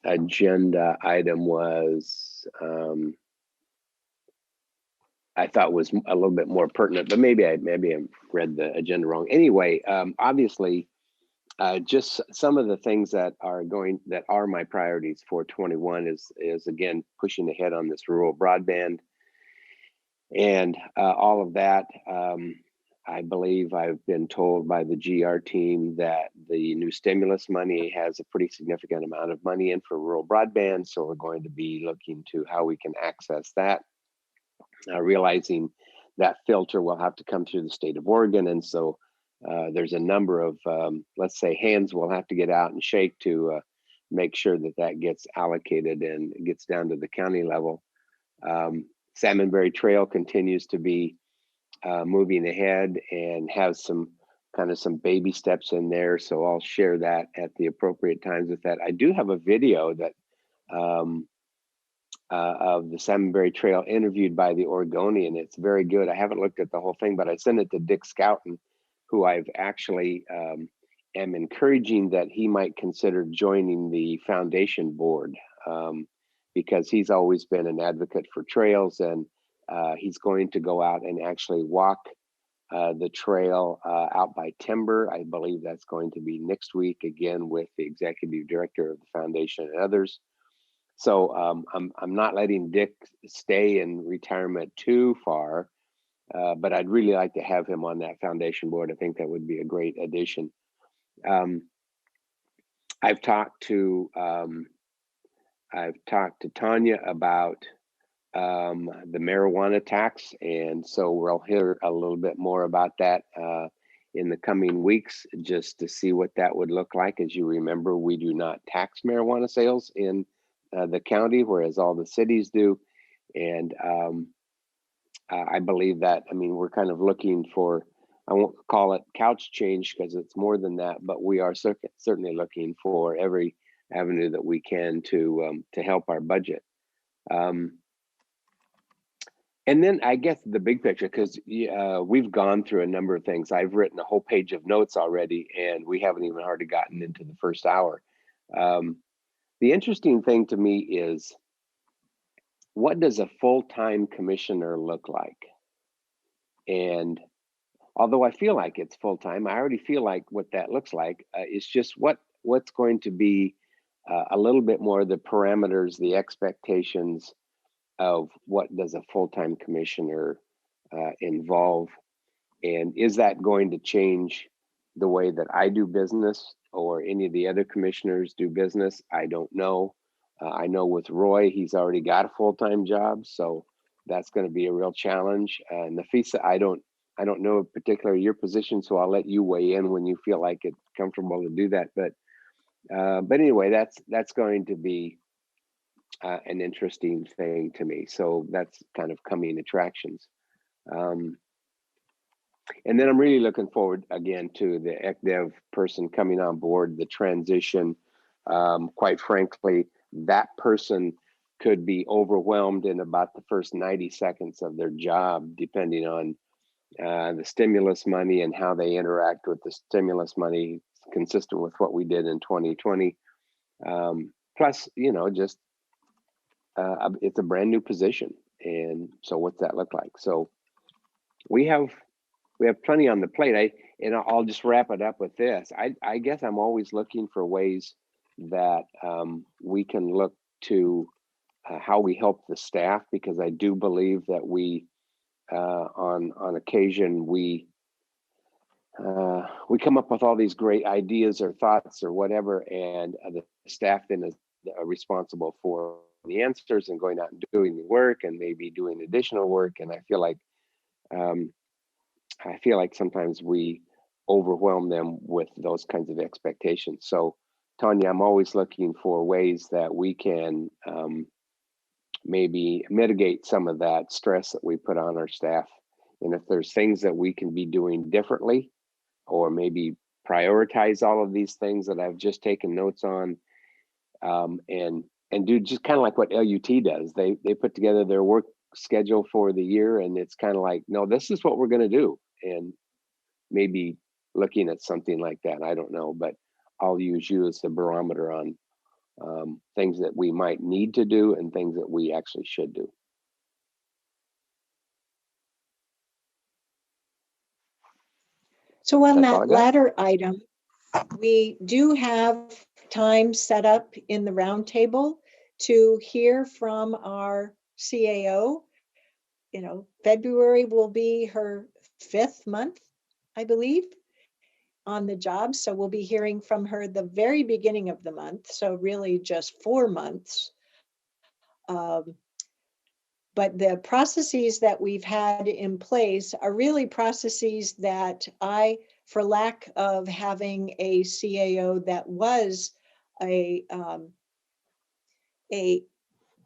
S7: agenda item was, I thought was a little bit more pertinent, but maybe I read the agenda wrong. Anyway, obviously, just some of the things that are my priorities for 21 is again pushing ahead on this rural broadband and all of that. I believe I've been told by the GR team that the new stimulus money has a pretty significant amount of money in for rural broadband. So we're going to be looking to how we can access that, realizing that filter will have to come through the state of Oregon. And so there's a number of, let's say, hands will have to get out and shake to make sure that that gets allocated and gets down to the county level. Salmonberry Trail continues to be moving ahead and has some baby steps in there. So I'll share that at the appropriate times with that. I do have a video that of the Salmonberry Trail interviewed by the Oregonian. It's very good. I haven't looked at the whole thing, but I sent it to Dick Scouten, who I've actually am encouraging that he might consider joining the foundation board because he's always been an advocate for trails, and he's going to go out and actually walk the trail out by Timber. I believe that's going to be next week, again with the executive director of the foundation and others. So I'm not letting Dick stay in retirement too far, but I'd really like to have him on that foundation board. I think that would be a great addition. I've talked to Tanya about the marijuana tax, and so we'll hear a little bit more about that in the coming weeks, just to see what that would look like. As you remember, we do not tax marijuana sales in the county, whereas all the cities do. And I believe that, I mean, we're kind of looking for, I won't call it couch change because it's more than that, but we are certainly looking for every avenue that we can to help our budget. And then I guess the big picture, because we've gone through a number of things. I've written a whole page of notes already, and we haven't even hardly gotten into the first hour. The interesting thing to me is, what does a full-time commissioner look like? And although I feel like it's full-time, I already feel like what that looks like. It's just what's going to be a little bit more the parameters, the expectations of what does a full-time commissioner involve, and is that going to change the way that I do business or any of the other commissioners do business? I don't know. I know with Roy, he's already got a full-time job, so that's going to be a real challenge. And Nafisa, I don't know in particular your position, so I'll let you weigh in when you feel like it's comfortable to do that. But But anyway, that's going to be an interesting thing to me. So that's kind of coming attractions. And then I'm really looking forward again to the ECDev person coming on board, the transition. Quite frankly, that person could be overwhelmed in about the first 90 seconds of their job, depending on the stimulus money and how they interact with the stimulus money, consistent with what we did in 2020. Plus, you know, just it's a brand new position. And so what's that look like? So we have plenty on the plate. I'll just wrap it up with this. I guess I'm always looking for ways that we can look to how we help the staff, because I do believe that we, on occasion, we come up with all these great ideas or thoughts or whatever, and the staff then is responsible for the answers and going out and doing the work and maybe doing additional work. And I feel like sometimes we overwhelm them with those kinds of expectations. So, Tanya, I'm always looking for ways that we can maybe mitigate some of that stress that we put on our staff. And if there's things that we can be doing differently, or maybe prioritize all of these things that I've just taken notes on, and do just kind of like what LUT does. They put together their work schedule for the year, and it's kind of like, no, this is what we're going to do. And maybe looking at something like that, I don't know, but I'll use you as the barometer on things that we might need to do and things that we actually should do.
S2: So on
S7: That's all I
S2: that
S7: got.
S2: latter item, we do have time set up in the roundtable to hear from our CAO. You know, February will be her 5th month, I believe, on the job. So we'll be hearing from her the very beginning of the month. So really just 4 months. But the processes that we've had in place are really processes that for lack of having a CAO that was a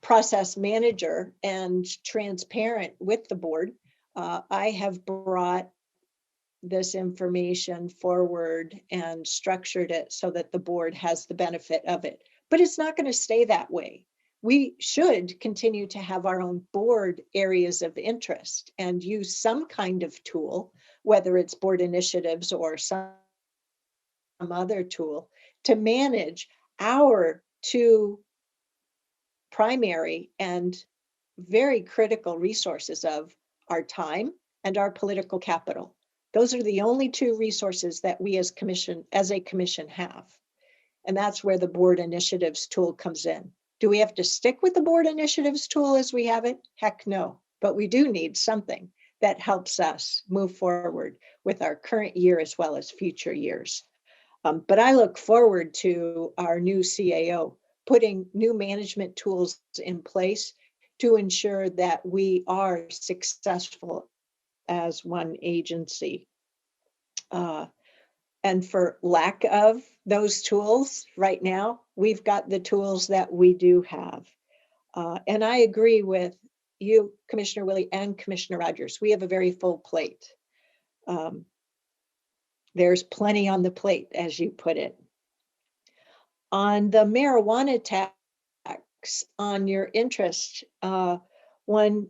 S2: process manager and transparent with the board, I have brought this information forward and structured it so that the board has the benefit of it. But it's not going to stay that way. We should continue to have our own board areas of interest and use some kind of tool, whether it's board initiatives or some other tool, to manage our 2 primary and very critical resources of our time and our political capital. Those are the only 2 resources that we as a commission have. And that's where the board initiatives tool comes in. Do we have to stick with the board initiatives tool as we have it? Heck no. But we do need something that helps us move forward with our current year as well as future years. But I look forward to our new CAO putting new management tools in place to ensure that we are successful as one agency. And for lack of those tools right now, we've got the tools that we do have. And I agree with you, Commissioner Willie and Commissioner Rogers. We have a very full plate. There's plenty on the plate, as you put it. On the marijuana tax, on your interest, one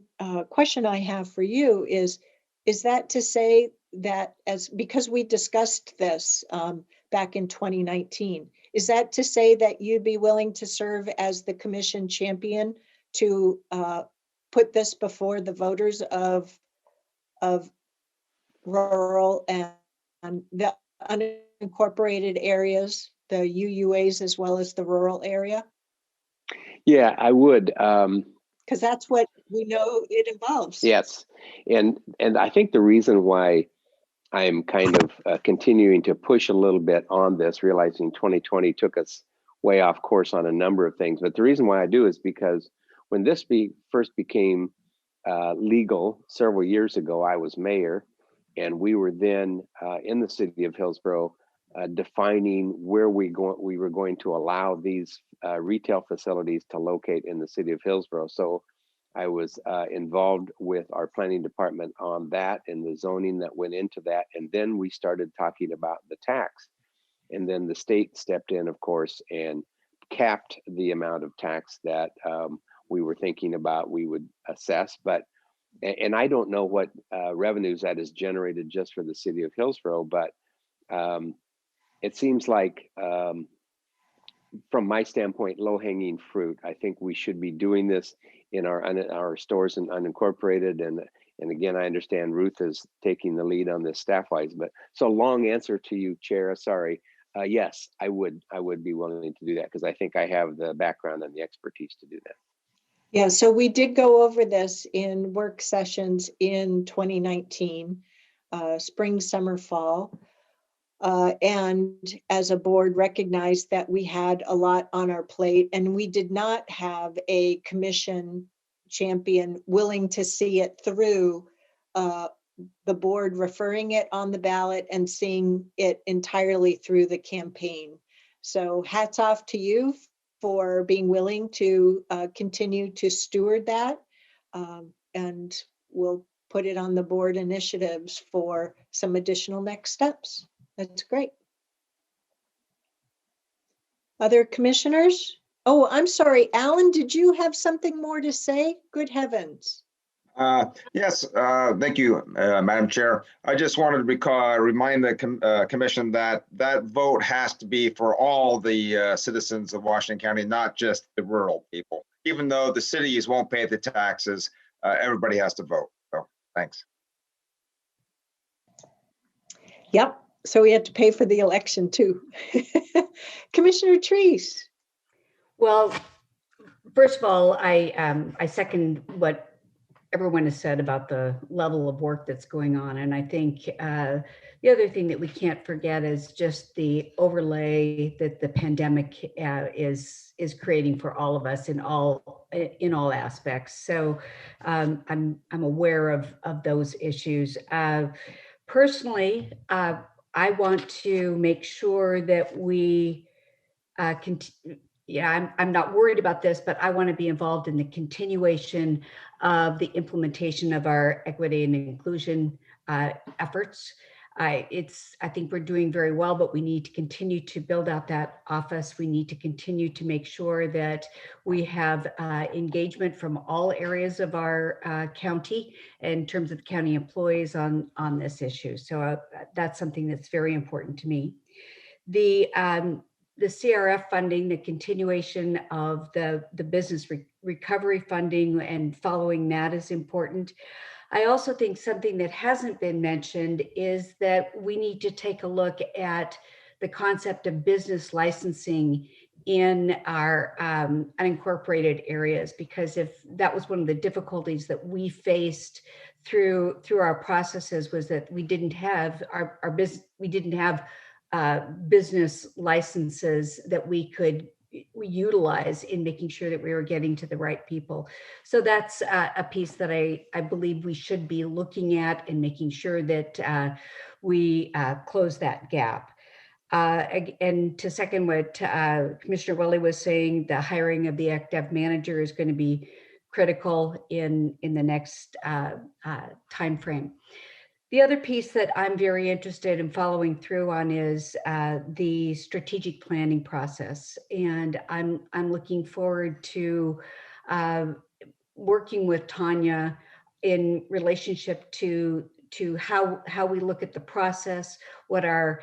S2: question I have for you is that to say that because we discussed this back in 2019, is that to say that you'd be willing to serve as the commission champion to put this before the voters of rural and the unincorporated areas, the UUAs, as well as the rural area?
S7: Yeah, I would.
S2: Because that's what we know it involves.
S7: Yes, and I think the reason why I'm kind of continuing to push a little bit on this, realizing 2020 took us way off course on a number of things, but the reason why I do is because when this first became legal several years ago, I was mayor, and we were then in the city of Hillsborough defining where we were going to allow these retail facilities to locate in the city of Hillsborough. So I was involved with our planning department on that and the zoning that went into that. And then we started talking about the tax. And then the state stepped in, of course, and capped the amount of tax that we were thinking about we would assess. And I don't know what revenues that is generated just for the city of Hillsborough, but it seems like, from my standpoint, low-hanging fruit. I think we should be doing this in our stores and unincorporated. And again, I understand Ruth is taking the lead on this staff-wise. But so long answer to you, Chair. Sorry. Yes, I would be willing to do that because I think I have the background and the expertise to do that.
S2: Yeah, so we did go over this in work sessions in 2019, spring, summer, fall. And as a board recognized that we had a lot on our plate and we did not have a commission champion willing to see it through, the board referring it on the ballot and seeing it entirely through the campaign. So hats off to you for being willing to continue to steward that. And we'll put it on the board initiatives for some additional next steps. That's great. Other commissioners? Oh, I'm sorry, Alan, did you have something more to say? Good heavens.
S9: Yes, thank you, Madam Chair. I just wanted to remind the commission that that vote has to be for all the citizens of Washington County, not just the rural people. Even though the cities won't pay the taxes, everybody has to vote. So thanks.
S2: Yep, so we had to pay for the election too. Commissioner Treese.
S6: Well, first of all, I second what everyone has said about the level of work that's going on. And I think the other thing that we can't forget is just the overlay that the pandemic is creating for all of us in all aspects. So I'm aware of those issues. Personally, I want to make sure that we I'm not worried about this, but I want to be involved in the continuation of the implementation of our equity and inclusion efforts. I think we're doing very well, but we need to continue to build out that office. We need to continue to make sure that we have engagement from all areas of our county in terms of county employees on this issue. So that's something that's very important to me. The CRF funding, the continuation of the business recovery funding and following that is important. I also think something that hasn't been mentioned is that we need to take a look at the concept of business licensing in our unincorporated areas, because if that was one of the difficulties that we faced through our processes, was that we didn't have business licenses that we utilize in making sure that we were getting to the right people. So that's a piece that I believe we should be looking at and making sure that we close that gap. And to second what Commissioner Welly was saying, the hiring of the ACDEV manager is going to be critical in the next time frame. The other piece that I'm very interested in following through on is the strategic planning process. And I'm looking forward to working with Tanya in relationship to how we look at the process, what our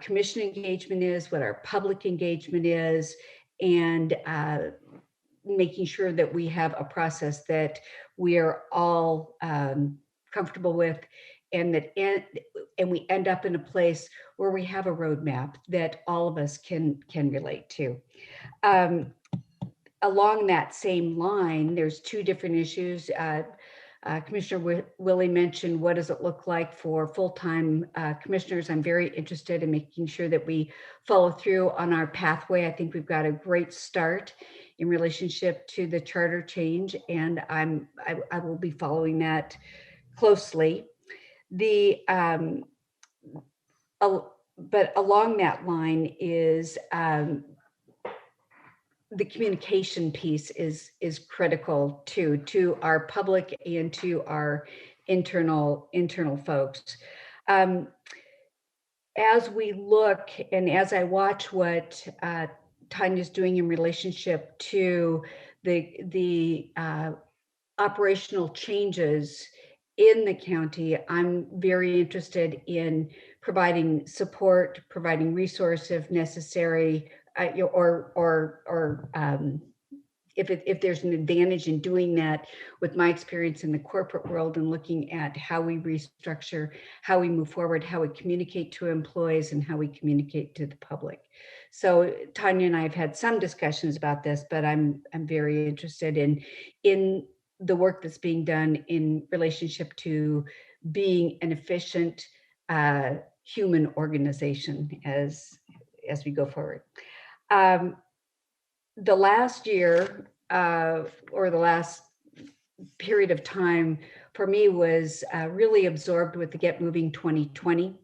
S6: commission engagement is, what our public engagement is, and making sure that we have a process that we are all comfortable with, and we end up in a place where we have a roadmap that all of us can relate to. Along that same line, there's two different issues. Commissioner Willie mentioned, what does it look like for full-time commissioners? I'm very interested in making sure that we follow through on our pathway. I think we've got a great start in relationship to the charter change, and I will be following that closely. but along that line is the communication piece is critical too, to our public and to our internal folks. As we look and as I watch what Tanya's doing in relationship to the operational changes in the county, I'm very interested in providing support, providing resources if necessary, if there's an advantage in doing that with my experience in the corporate world and looking at how we restructure, how we move forward, how we communicate to employees and how we communicate to the public. So Tanya and I have had some discussions about this, but I'm very interested in the work that's being done in relationship to being an efficient human organization as we go forward. The last year or the last period of time for me was really absorbed with the Get Moving 2020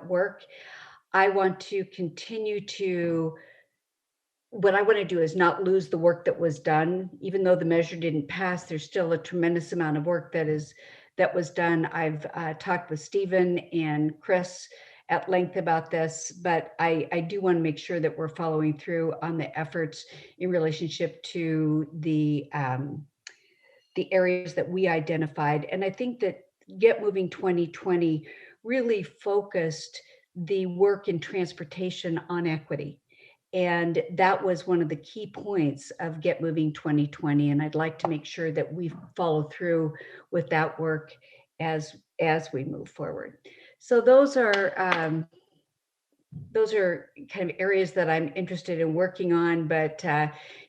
S6: work. I want to continue to, what I want to do is not lose the work that was done. Even though the measure didn't pass, there's still a tremendous amount of work that was done. I've talked with Stephen and Chris at length about this, but I do want to make sure that we're following through on the efforts in relationship to the areas that we identified. And I think that Get Moving 2020 really focused the work in transportation on equity. And that was one of the key points of Get Moving 2020. And I'd like to make sure that we follow through with that work as we move forward. So those are kind of areas that I'm interested in working on, but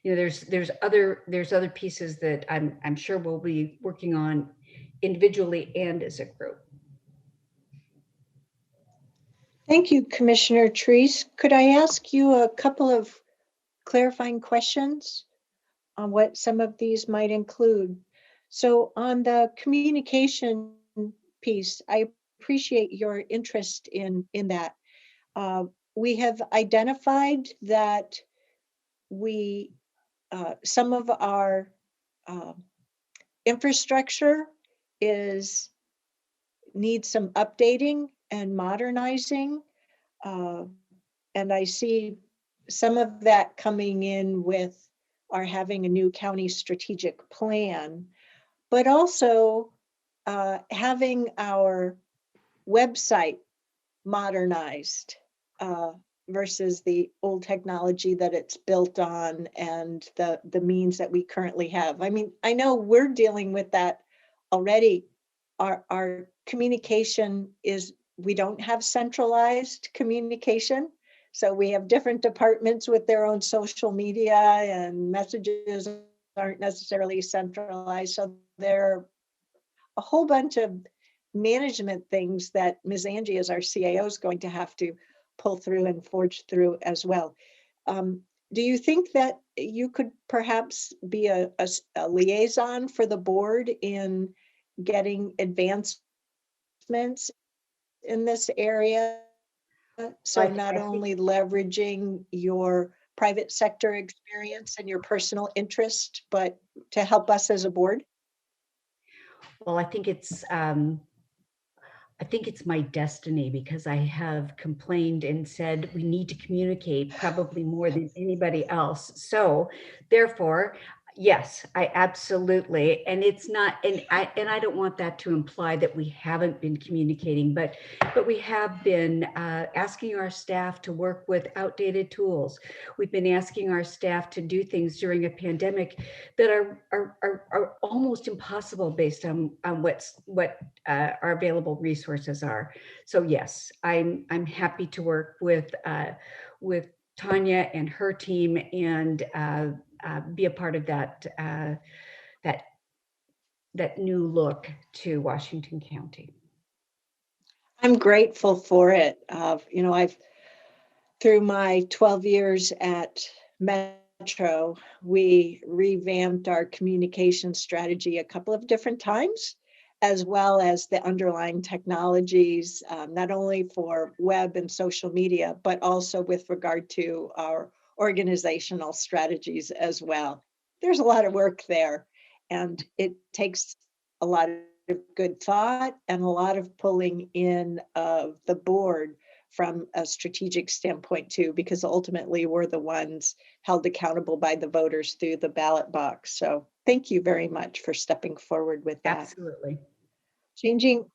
S6: you know, there's other pieces that I'm sure we'll be working on individually and as a group.
S2: Thank you, Commissioner Treese. Could I ask you a couple of clarifying questions on what some of these might include? So on the communication piece, I appreciate your interest in that. We have identified that some of our infrastructure needs some updating and modernizing. And I see some of that coming in with our having a new county strategic plan, but also having our website modernized versus the old technology that it's built on and the means that we currently have. I mean, I know we're dealing with that already. Our communication we don't have centralized communication. So we have different departments with their own social media, and messages aren't necessarily centralized. So there are a whole bunch of management things that Ms. Angie, as our CAO, is going to have to pull through and forge through as well. Do you think that you could perhaps be a liaison for the board in getting advancements in this area? So not only leveraging your private sector experience and your personal interest, but to help us as a board?
S6: Well, I think it's my destiny, because I have complained and said we need to communicate probably more than anybody else. So therefore, yes, I absolutely, and it's not, and I don't want that to imply that we haven't been communicating, but we have been asking our staff to work with outdated tools. We've been asking our staff to do things during a pandemic that are almost impossible based on what our available resources are. So yes, I'm happy to work with Tanya and her team and be a part of that new look to Washington County.
S2: I'm grateful for it. You know, through my 12 years at Metro, we revamped our communication strategy a couple of different times. as well as the underlying technologies, not only for web and social media, but also with regard to our organizational strategies as well. There's a lot of work there, and it takes a lot of good thought and a lot of pulling in of the board from a strategic standpoint too, because ultimately we're the ones held accountable by the voters through the ballot box. So thank you very much for stepping forward with that.
S6: Absolutely.
S2: Changing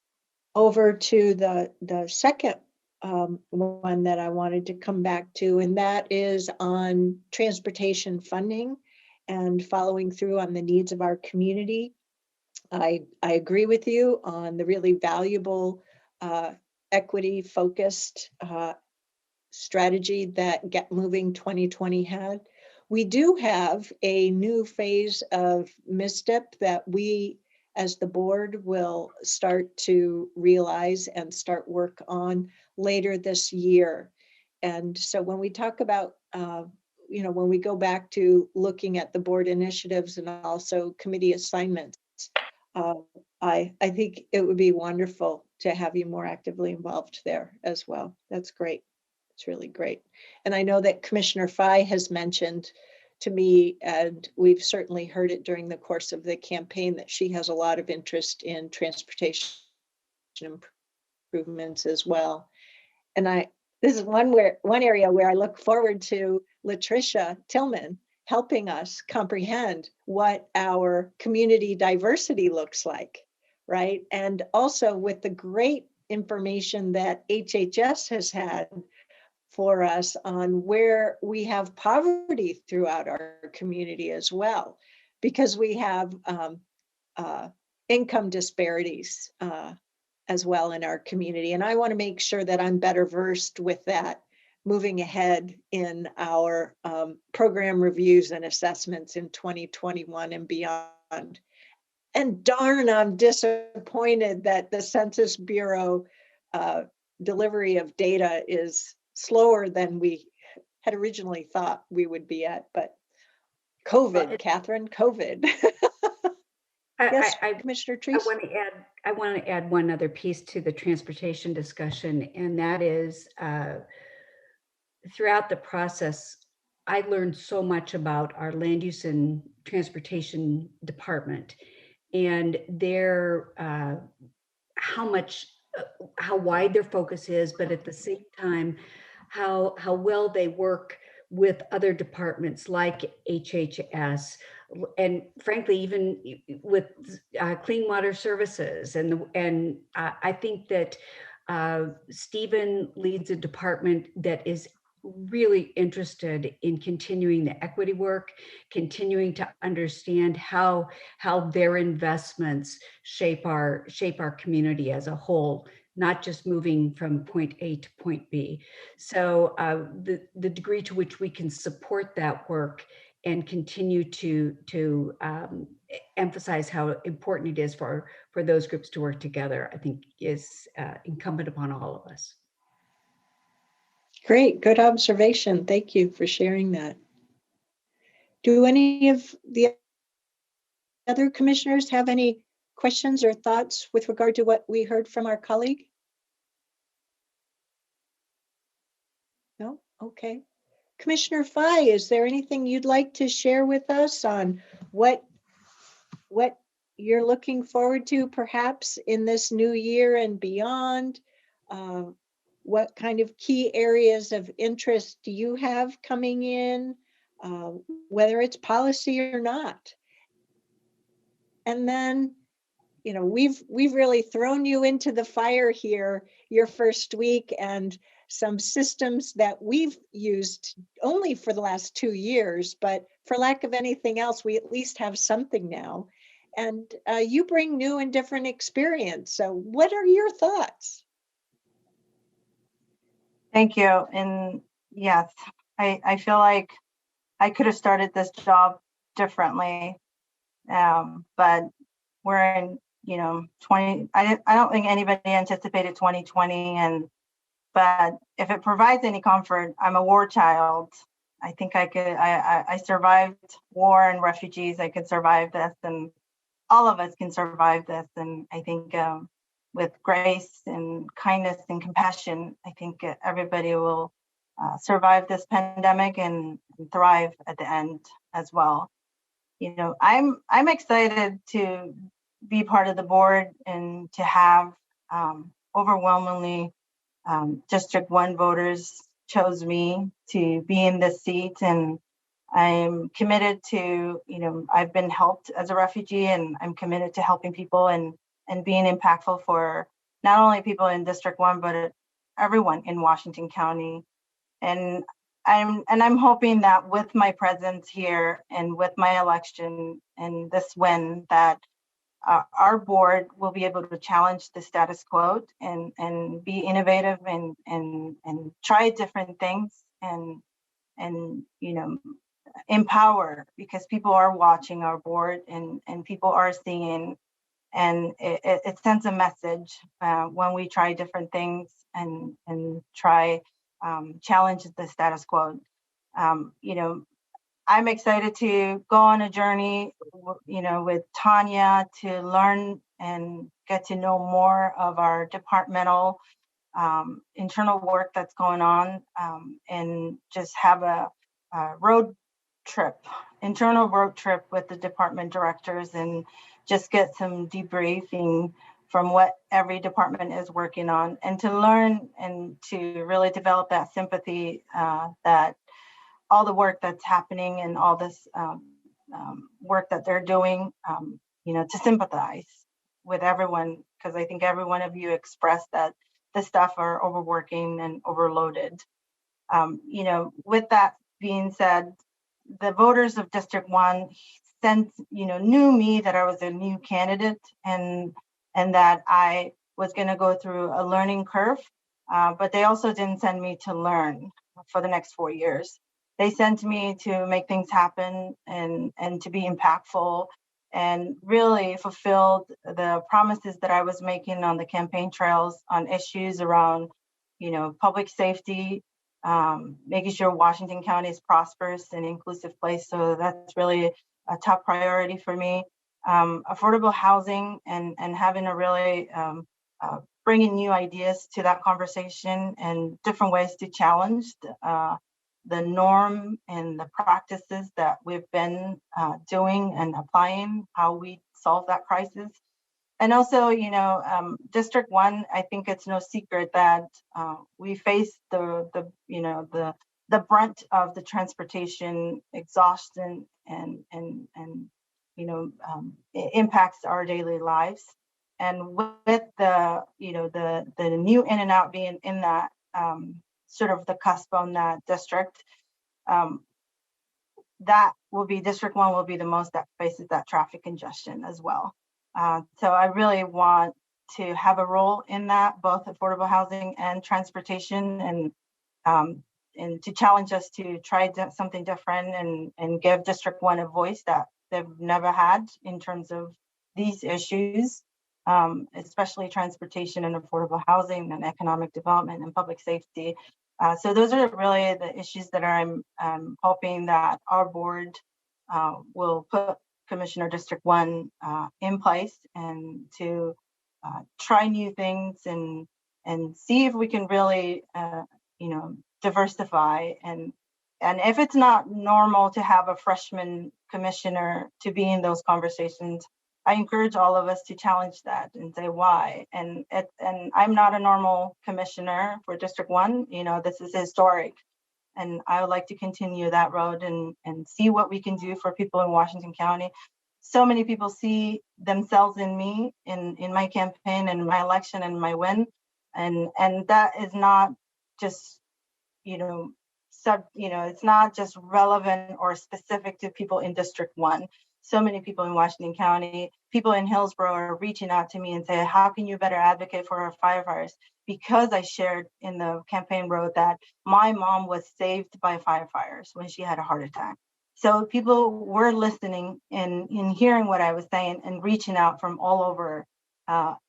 S2: over to the second one that I wanted to come back to, and that is on transportation funding and following through on the needs of our community. I agree with you on the really valuable equity-focused strategy that Get Moving 2020 had. We do have a new phase of MISTEP that we, as the board, will start to realize and start work on later this year. And so when we talk about, when we go back to looking at the board initiatives and also committee assignments, I think it would be wonderful to have you more actively involved there as well. That's great. It's really great. And I know that Commissioner Fye has mentioned to me, and we've certainly heard it during the course of the campaign, that she has a lot of interest in transportation improvements as well. And this is one area where I look forward to Latricia Tillman helping us comprehend what our community diversity looks like, right? And also with the great information that HHS has had for us on where we have poverty throughout our community as well, because we have income disparities as well in our community. And I want to make sure that I'm better versed with that moving ahead in our program reviews and assessments in 2021 and beyond. And darn, I'm disappointed that the Census Bureau delivery of data is slower than we had originally thought we would be at, but COVID, Catherine, COVID. Yes, Commissioner Treese.
S6: I want to add one other piece to the transportation discussion, and that is throughout the process, I learned so much about our land use and transportation department and their how wide their focus is, but at the same time, how well they work with other departments like HHS, and frankly, even with Clean Water Services. And I think that Stephen leads a department that is really interested in continuing the equity work, continuing to understand how their investments shape our community as a whole, not just moving from point A to point B. So the degree to which we can support that work and continue to emphasize how important it is for those groups to work together, I think is incumbent upon all of us.
S2: Great, good observation. Thank you for sharing that. Do any of the other commissioners have any questions or thoughts with regard to what we heard from our colleague? No? Okay. Commissioner Fye, is there anything you'd like to share with us on what you're looking forward to perhaps in this new year and beyond? What kind of key areas of interest do you have coming in, whether it's policy or not? And then, we've really thrown you into the fire here your first week, and some systems that we've used only for the last 2 years, but for lack of anything else, we at least have something now. And you bring new and different experience. So what are your thoughts?
S5: Thank you. And yes, I feel like I could have started this job differently, but we're in, 20. I don't think anybody anticipated 2020, but if it provides any comfort, I'm a war child. I think I survived war and refugees. I could survive this, and all of us can survive this. And I think with grace and kindness and compassion, I think everybody will survive this pandemic and thrive at the end as well. You know, I'm excited to be part of the board and to have overwhelmingly District 1 voters chose me to be in this seat, and I'm committed to, you know, I've been helped as a refugee, and I'm committed to helping people and being impactful for not only people in District 1, but everyone in Washington County. And I'm hoping that with my presence here and with my election and this win, that our board will be able to challenge the status quo and be innovative and try different things and you know, empower, because people are watching our board and people are seeing, and it sends a message when we try different things and try challenge the status quo. You know, I'm excited to go on a journey, you know, with Tanya to learn and get to know more of our departmental internal work that's going on, and just have a road trip, internal road trip with the department directors, and just get some debriefing from what every department is working on, and to learn and to really develop that sympathy that all the work that's happening and all this work that they're doing, you know, to sympathize with everyone, because I think every one of you expressed that the staff are overworking and overloaded. You know, with that being said, the voters of District 1 knew me, that I was a new candidate, and that I was going to go through a learning curve, but they also didn't send me to learn for the next 4 years. They sent me to make things happen and to be impactful, and really fulfilled the promises that I was making on the campaign trails on issues around, you know, public safety, making sure Washington County is prosperous and inclusive place. So that's really a top priority for me. Affordable housing and having a really bringing new ideas to that conversation and different ways to challenge the norm and the practices that we've been doing and applying, how we solve that crisis. And also, you know, District 1, I think it's no secret that we face the brunt of the transportation exhaustion and you know, it impacts our daily lives. And with the, you know, the new in and out being in that sort of the cusp on that district, that will be District 1 will be the most that faces that traffic congestion as well. So I really want to have a role in that, both affordable housing and transportation, and to challenge us to try something different and give District 1 a voice that they've never had in terms of these issues, especially transportation and affordable housing and economic development and public safety. So those are really the issues that I'm hoping that our board will put Commissioner District 1 in place, and to try new things and see if we can really you know, diversify, and if it's not normal to have a freshman commissioner to be in those conversations, I encourage all of us to challenge that and say why. And I'm not a normal commissioner for District 1. You know, this is historic, and I would like to continue that road and see what we can do for people in Washington County. So many people see themselves in me, in my campaign and my election and my win, and that is not just, you know, it's not just relevant or specific to people in District 1. So many people in Washington County, people in Hillsborough are reaching out to me and say, how can you better advocate for our firefighters? Because I shared in the campaign road that my mom was saved by firefighters when she had a heart attack. So people were listening and hearing what I was saying and reaching out from all over,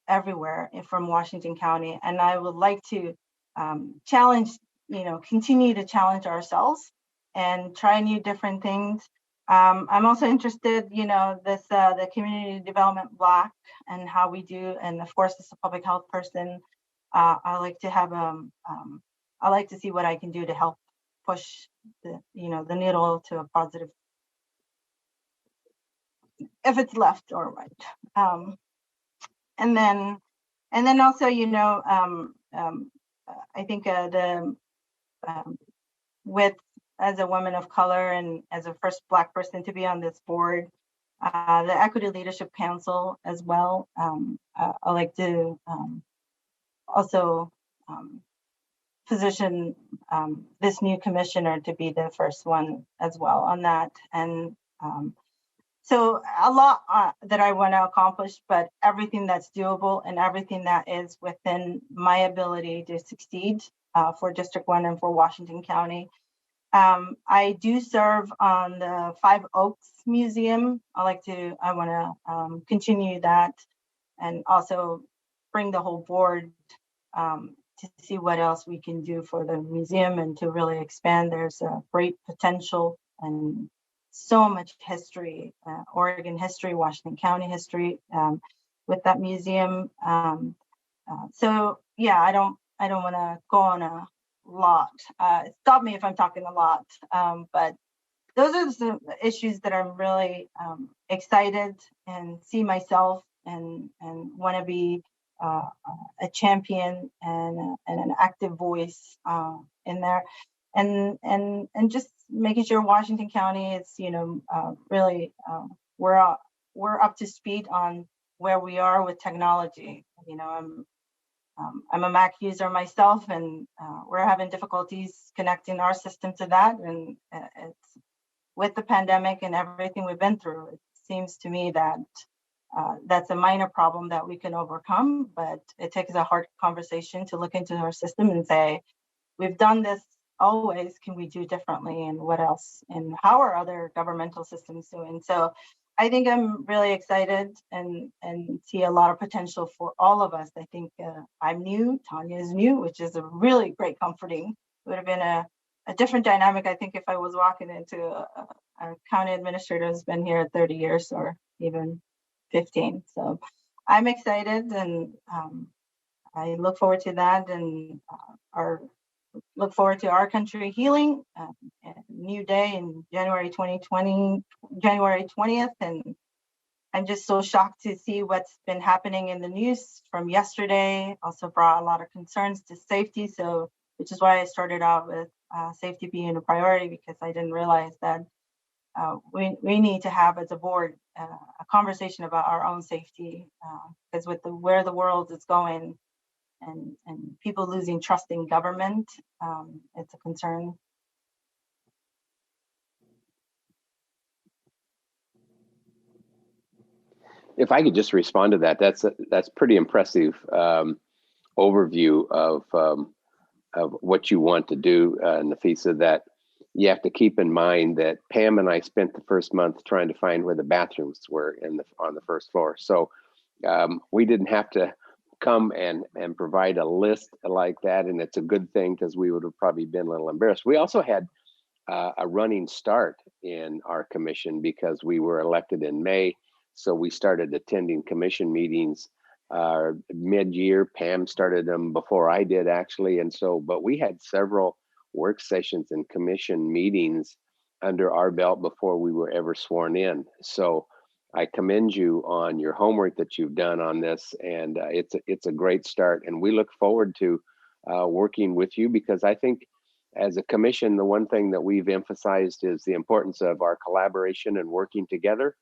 S5: everywhere from Washington County. And I would like to challenge, you know, continue to challenge ourselves and try new different things. I'm also interested, the community development block and how we do, and of course, as a public health person, I like to have I like to see what I can do to help push the needle to a positive, if it's left or right. And then also, I think with as a woman of color and as a first Black person to be on this board, the Equity Leadership Council as well. I like to also position this new commissioner to be the first one as well on that. And so a lot that I want to accomplish, but everything that's doable and everything that is within my ability to succeed for District 1 and for Washington County. I do serve on the Five Oaks Museum. I want to continue that and also bring the whole board to see what else we can do for the museum and to really expand. There's a great potential and so much history, Oregon history, Washington County history with that museum. So yeah, I don't want to go on a lot. Stop me if I'm talking a lot, but those are some issues that I'm really excited and see myself and want to be a champion and an active voice in there, and just making sure Washington County is really we're up to speed on where we are with technology. I'm a Mac user myself, and we're having difficulties connecting our system to that. And it's with the pandemic and everything we've been through, it seems to me that that's a minor problem that we can overcome, but it takes a hard conversation to look into our system and say, we've done this always, can we do differently, and what else, and how are other governmental systems doing? So I think I'm really excited and see a lot of potential for all of us. I think I'm new, Tanya is new, which is a really great comforting. It would have been a different dynamic, I think, if I was walking into a county administrator who's been here 30 years or even 15. So I'm excited, and I look forward to that, and look forward to our country healing, a new day in January 20th. And I'm just so shocked to see what's been happening in the news from yesterday. Also brought a lot of concerns to safety. So, which is why I started out with safety being a priority, because I didn't realize that we need to have as a board a conversation about our own safety, because with where the world is going, and people losing trust in government, it's a concern.
S7: If I could just respond to that, that's pretty impressive overview of what you want to do, Nafisa. That you have to keep in mind that Pam and I spent the first month trying to find where the bathrooms were on the first floor. So we didn't have to come and provide a list like that, and it's a good thing, because we would have probably been a little embarrassed. We also had a running start in our commission because we were elected in May, so we started attending commission meetings mid-year. Pam started them before I did, actually, and so, but we had several work sessions and commission meetings under our belt before we were ever sworn in. So I commend you on your homework that you've done on this, and it's a great start. And we look forward to working with you, because I think as a commission, the one thing that we've emphasized is the importance of our collaboration and working together,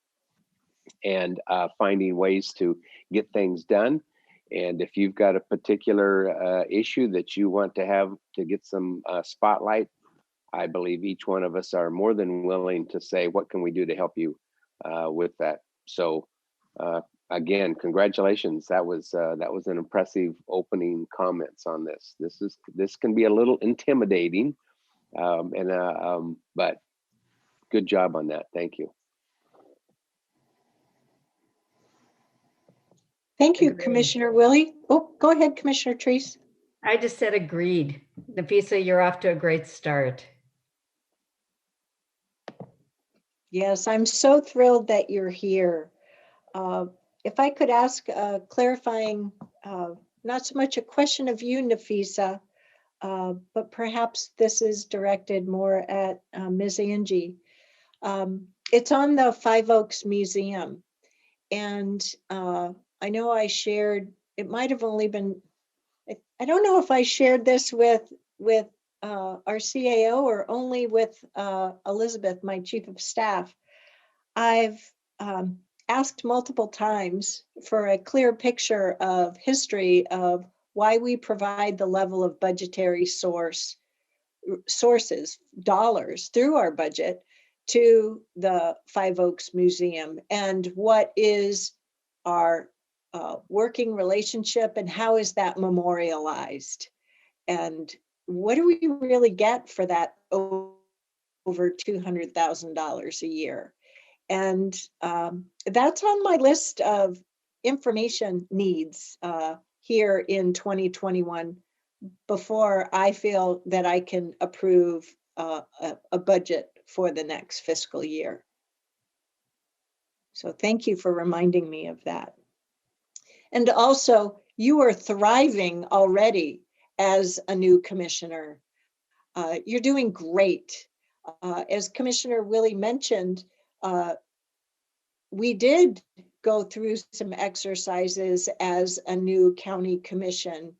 S7: and finding ways to get things done. And if you've got a particular issue that you want to have to get some spotlight, I believe each one of us are more than willing to say, what can we do to help you with that? So again, congratulations. That was an impressive opening comments on this. This can be a little intimidating, but good job on that. Thank you.
S2: Thank you,
S6: Agreed.
S2: Commissioner Willie. Oh, go ahead, Commissioner Treese.
S6: I just said agreed. Nafisa, you're off to a great start.
S2: Yes, I'm so thrilled that you're here. Uh, if I could ask a clarifying, not so much a question of you, Nafisa, but perhaps this is directed more at Ms. Angie. It's on the Five Oaks Museum. And I know I shared, it might have only been, I don't know if I shared this with our CAO or only with Elizabeth, my chief of staff. I've asked multiple times for a clear picture of history of why we provide the level of budgetary sources, dollars through our budget to the Five Oaks Museum, and what is our working relationship and how is that memorialized, and what do we really get for that over $200,000 a year? And that's on my list of information needs here in 2021 before I feel that I can approve a budget for the next fiscal year. So thank you for reminding me of that. And also, you are thriving already as a new commissioner. You're doing great. As Commissioner Willie mentioned, we did go through some exercises as a new county commission,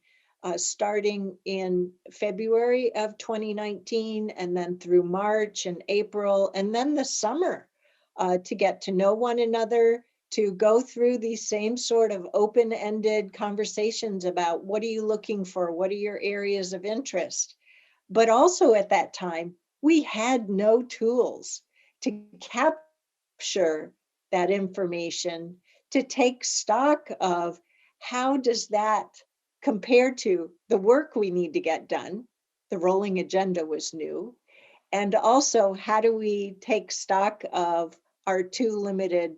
S2: starting in February of 2019, and then through March and April, and then the summer, to get to know one another, to go through these same sort of open-ended conversations about what are you looking for, what are your areas of interest. But also at that time, we had no tools to capture that information, to take stock of how does that compare to the work we need to get done. The rolling agenda was new. And also, how do we take stock of our too limited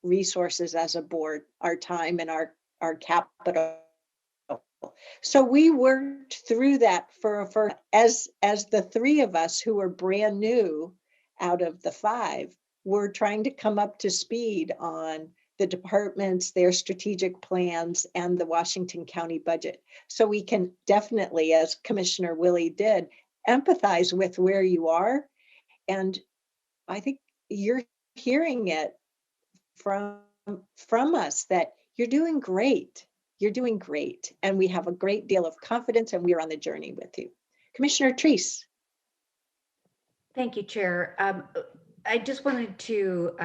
S2: resources as a board, our time and our capital. So we worked through that as the three of us who were brand new out of the five were trying to come up to speed on the departments, their strategic plans, and the Washington County budget. So we can definitely, as Commissioner Willie did, empathize with where you are. And I think you're hearing it from us that you're doing great. You're doing great. And we have a great deal of confidence, and we're on the journey with you. Commissioner Treese.
S6: Thank you, Chair. I just wanted to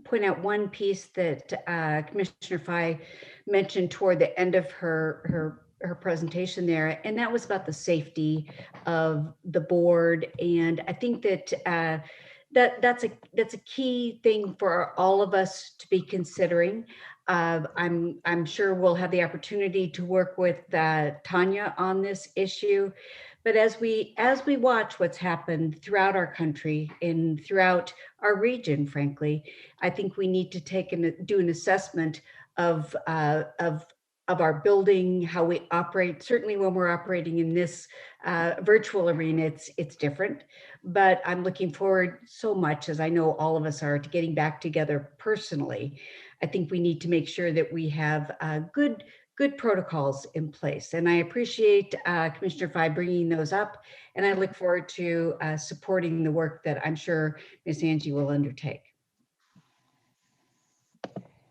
S6: point out one piece that Commissioner Fye mentioned toward the end of her presentation there, and that was about the safety of the board. And I think that that's a key thing for all of us to be considering. I'm sure we'll have the opportunity to work with Tanya on this issue. But as we watch what's happened throughout our country and throughout our region, frankly, I think we need to do an assessment of our building, how we operate. Certainly, when we're operating in this virtual arena, it's different. But I'm looking forward so much, as I know all of us are, to getting back together personally. I think we need to make sure that we have good protocols in place. And I appreciate Commissioner Fye bringing those up. And I look forward to supporting the work that I'm sure Ms. Angie will undertake.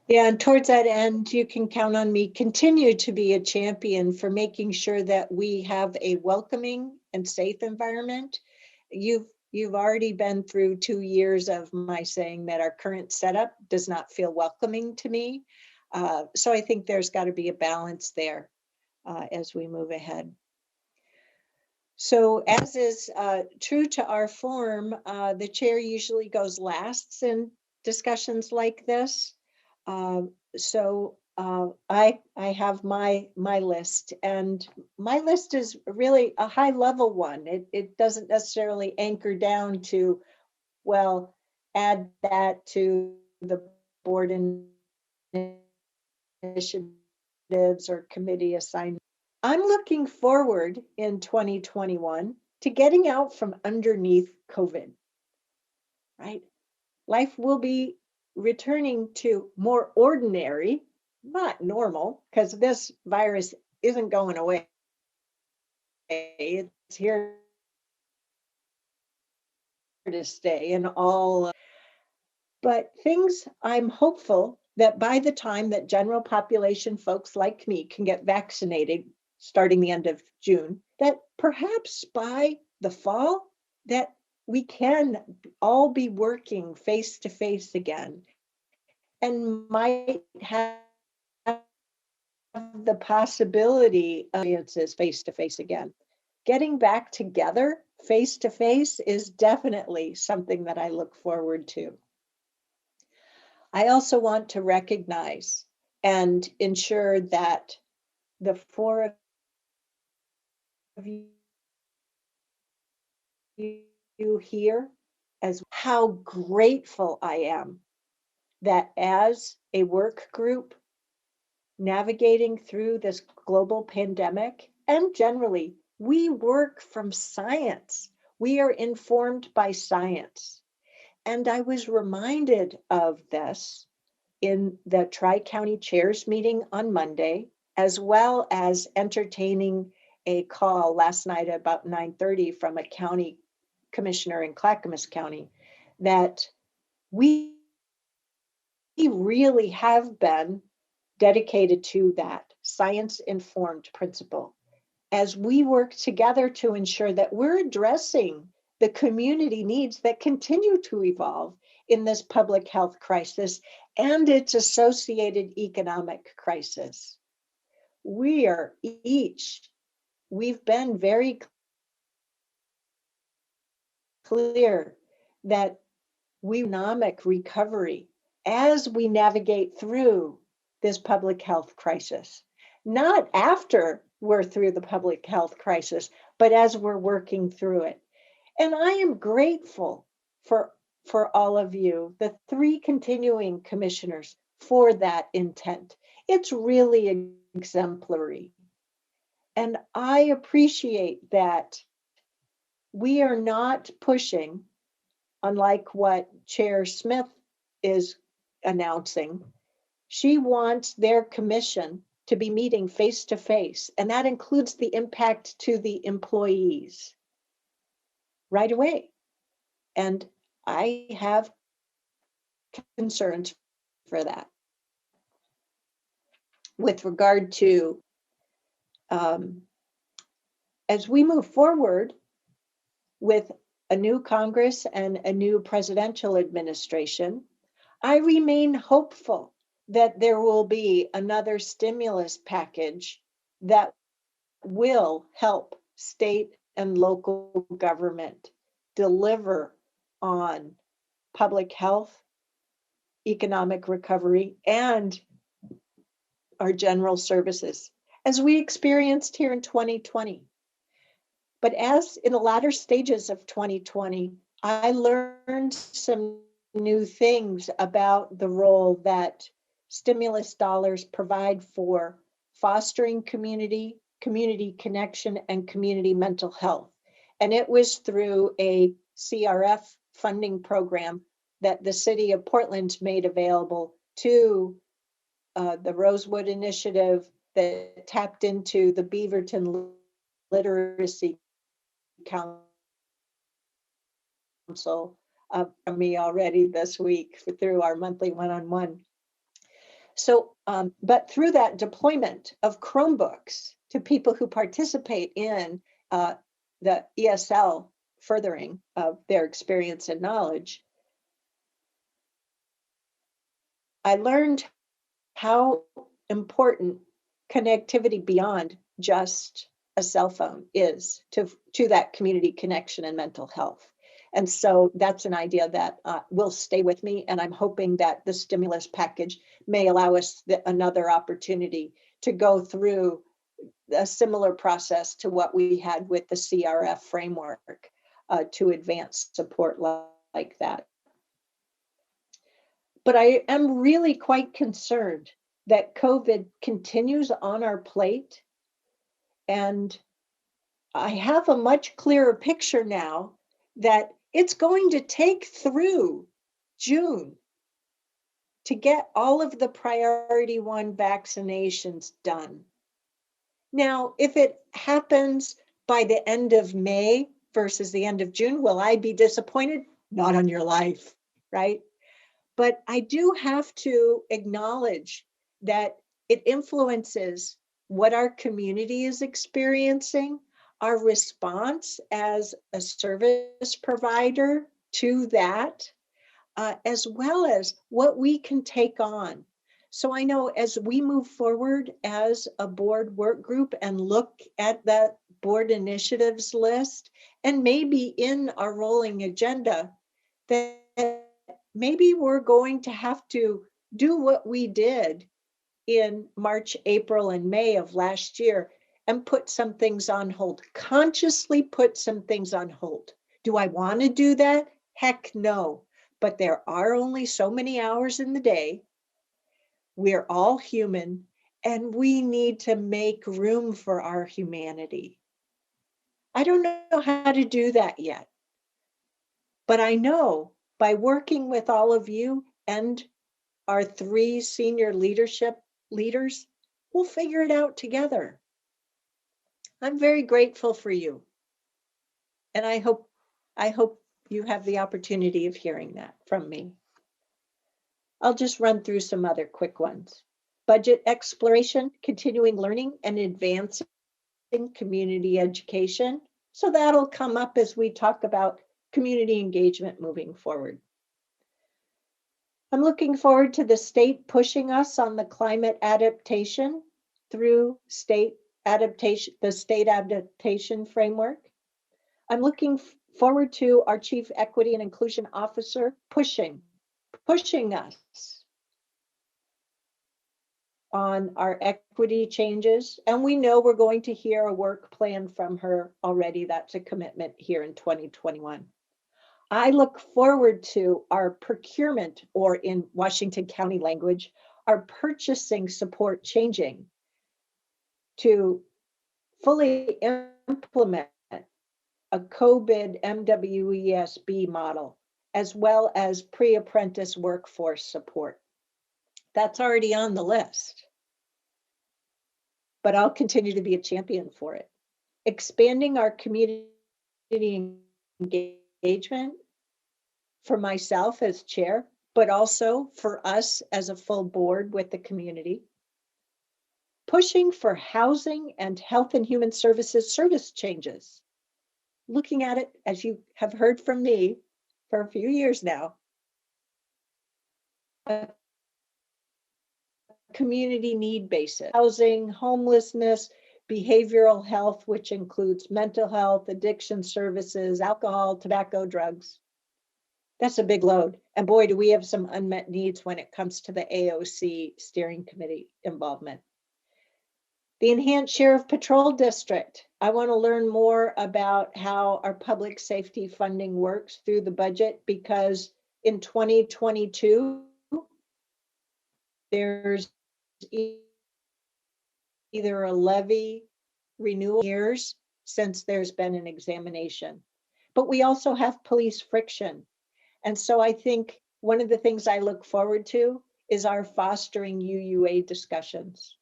S2: Yeah, and towards that end, you can count on me continue to be a champion for making sure that we have a welcoming and safe environment. You've already been through 2 years of my saying that our current setup does not feel welcoming to me. So I think there's got to be a balance there as we move ahead. So as is true to our form, the chair usually goes last in discussions like this. So I have my list, and my list is really a high level one. It doesn't necessarily anchor down to, well, add that to the board initiatives or committee assignments. I'm looking forward in 2021 to getting out from underneath COVID, right? life will be returning to more ordinary, not normal, because this virus isn't going away. It's here to stay and all. But things, I'm hopeful that by the time that general population folks like me can get vaccinated starting the end of June, that perhaps by the fall that we can all be working face to face again and might have the possibility of experiences face to face again. Getting back together face to face is definitely something that I look forward to. I also want to recognize and ensure that the four of you here, as how grateful I am that as a work group navigating through this global pandemic, and generally, we work from science. We are informed by science. And I was reminded of this in the Tri-County Chairs meeting on Monday, as well as entertaining a call last night about 9:30 from a county commissioner in Clackamas County, that we really have been dedicated to that science-informed principle as we work together to ensure that we're addressing the community needs that continue to evolve in this public health crisis and its associated economic crisis. We've been very clear that economic recovery as we navigate through this public health crisis, not after we're through the public health crisis, but as we're working through it. And I am grateful for all of you, the 3 continuing commissioners, for that intent. It's really exemplary. And I appreciate that we are not pushing, unlike what Chair Smith is announcing. She wants their commission to be meeting face to face, and that includes the impact to the employees right away. And I have concerns for that. With regard to, as we move forward with a new Congress and a new presidential administration, I remain hopeful that there will be another stimulus package that will help state and local government deliver on public health, economic recovery, and our general services, as we experienced here in 2020. But as in the latter stages of 2020, I learned some new things about the role that stimulus dollars provide for fostering community connection, and community mental health. And it was through a CRF funding program that the city of Portland made available to the Rosewood Initiative that tapped into the Beaverton Literacy Council from me already this week through our monthly one-on-one. So, but through that deployment of Chromebooks to people who participate in the ESL furthering of their experience and knowledge, I learned how important connectivity beyond just a cell phone is to that community connection and mental health. And so that's an idea that will stay with me. And I'm hoping that the stimulus package may allow us another opportunity to go through a similar process to what we had with the CRF framework to advance support like that. But I am really quite concerned that COVID continues on our plate. And I have a much clearer picture now that it's going to take through June to get all of the priority 1 vaccinations done. Now, if it happens by the end of May versus the end of June, will I be disappointed? Not on your life, right? But I do have to acknowledge that it influences what our community is experiencing, our response as a service provider to that, as well as what we can take on. So I know as we move forward as a board work group and look at that board initiatives list, and maybe in our rolling agenda, that maybe we're going to have to do what we did in March, April, and May of last year and put some things on hold, consciously put some things on hold. Do I want to do that? Heck no. But there are only so many hours in the day. We're all human, and we need to make room for our humanity. I don't know how to do that yet, but I know by working with all of you and our 3 senior leadership leaders, we'll figure it out together. I'm very grateful for you. And I hope you have the opportunity of hearing that from me. I'll just run through some other quick ones. Budget exploration, continuing learning, and advancing community education. So that'll come up as we talk about community engagement moving forward. I'm looking forward to the state pushing us on the climate adaptation through the state adaptation framework. I'm looking forward to our Chief Equity and Inclusion Officer pushing us on our equity changes. And we know we're going to hear a work plan from her already. That's a commitment here in 2021. I look forward to our procurement, or in Washington County language, our purchasing support changing to fully implement a co-bid MWESB model, as well as pre-apprentice workforce support. That's already on the list, but I'll continue to be a champion for it. Expanding our community engagement for myself as chair, but also for us as a full board with the community. Pushing for housing and health and human services service changes. Looking at it, as you have heard from me for a few years now, a community need basis, housing, homelessness, behavioral health, which includes mental health, addiction services, alcohol, tobacco, drugs. That's a big load. And boy, do we have some unmet needs when it comes to the AOC steering committee involvement. The Enhanced Sheriff Patrol District. I want to learn more about how our public safety funding works through the budget, because in 2022, there's either a levy renewal years since there's been an examination, but we also have police friction. And so I think one of the things I look forward to is our fostering UUA discussions.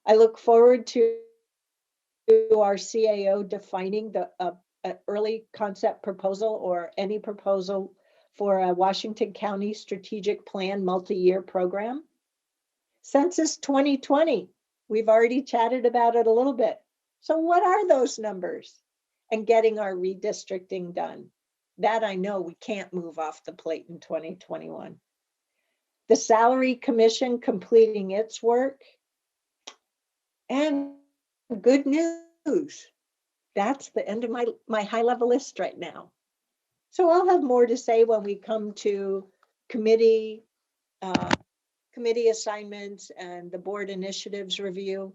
S2: I look forward to our CAO defining the early concept proposal, or any proposal for a Washington County strategic plan multi-year program. Census 2020, we've already chatted about it a little bit. So what are those numbers? And getting our redistricting done. That I know we can't move off the plate in 2021. The Salary Commission completing its work. And good news, that's the end of my high level list right now. So I'll have more to say when we come to committee assignments and the board initiatives review.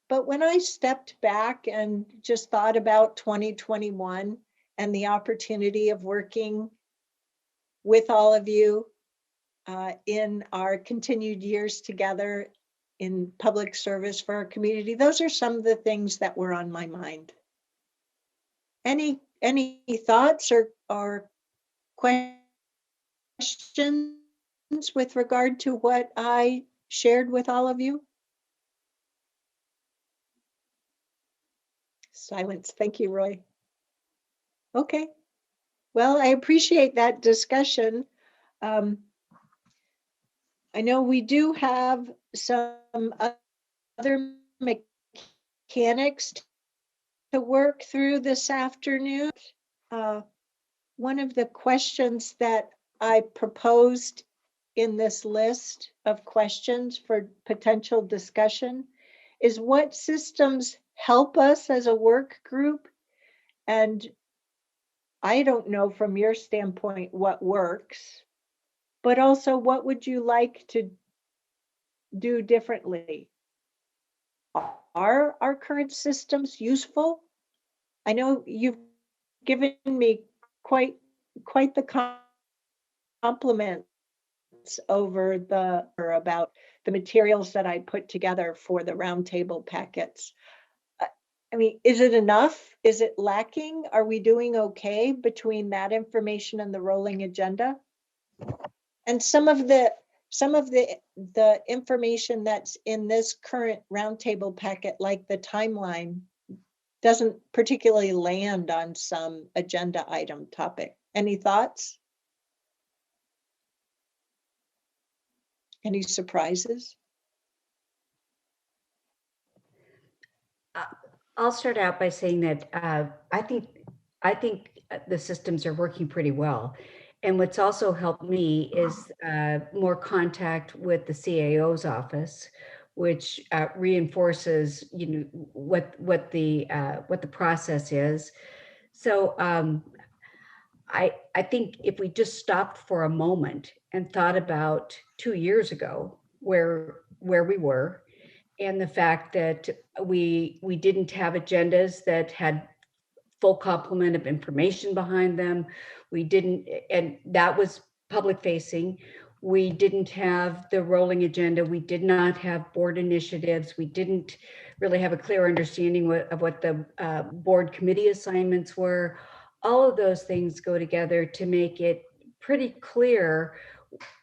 S2: But when I stepped back and just thought about 2021 and the opportunity of working with all of you in our continued years together in public service for our community, those are some of the things that were on my mind. Any thoughts or questions questions with regard to what I shared with all of you? Silence. Thank you, Roy. Okay. Well, I appreciate that discussion. I know we do have some other mechanics to work through this afternoon. One of the questions that I proposed in this list of questions for potential discussion is what systems help us as a work group? And I don't know from your standpoint what works, but also what would you like to do differently? Are our current systems useful? I know you've given me quite the compliments over about the materials that I put together for the roundtable packets. I mean, is it enough? Is it lacking? Are we doing okay between that information and the rolling agenda? And some of the information that's in this current roundtable packet, like the timeline, doesn't particularly land on some agenda item topic. Any thoughts? Any surprises?
S6: I'll start out by saying that I think the systems are working pretty well. And what's also helped me is more contact with the CAO's office, which reinforces, what the process is. So I think if we just stopped for a moment and thought about 2 years ago where we were, and the fact that we didn't have agendas that had full complement of information behind them. We didn't, and that was public facing. We didn't have the rolling agenda. We did not have board initiatives. We didn't really have a clear understanding of what the board committee assignments were. All of those things go together to make it pretty clear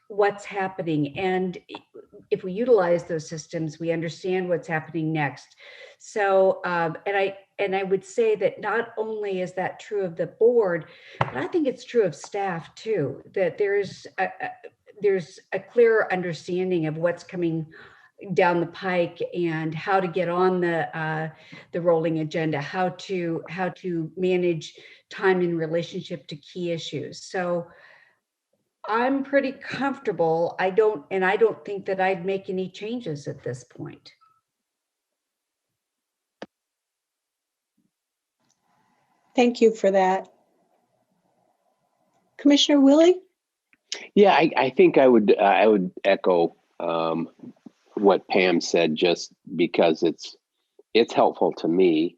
S6: what's happening. And if we utilize those systems, we understand what's happening next. So, and I would say that not only is that true of the board, but I think it's true of staff too, that there's a clear understanding of what's coming down the pike and how to get on the rolling agenda, how to manage time in relationship to key issues. So I'm pretty comfortable. I don't think that I'd make any changes at this point.
S2: Thank you for that. Commissioner Willie?
S7: Yeah, I think I would echo what Pam said, just because it's helpful to me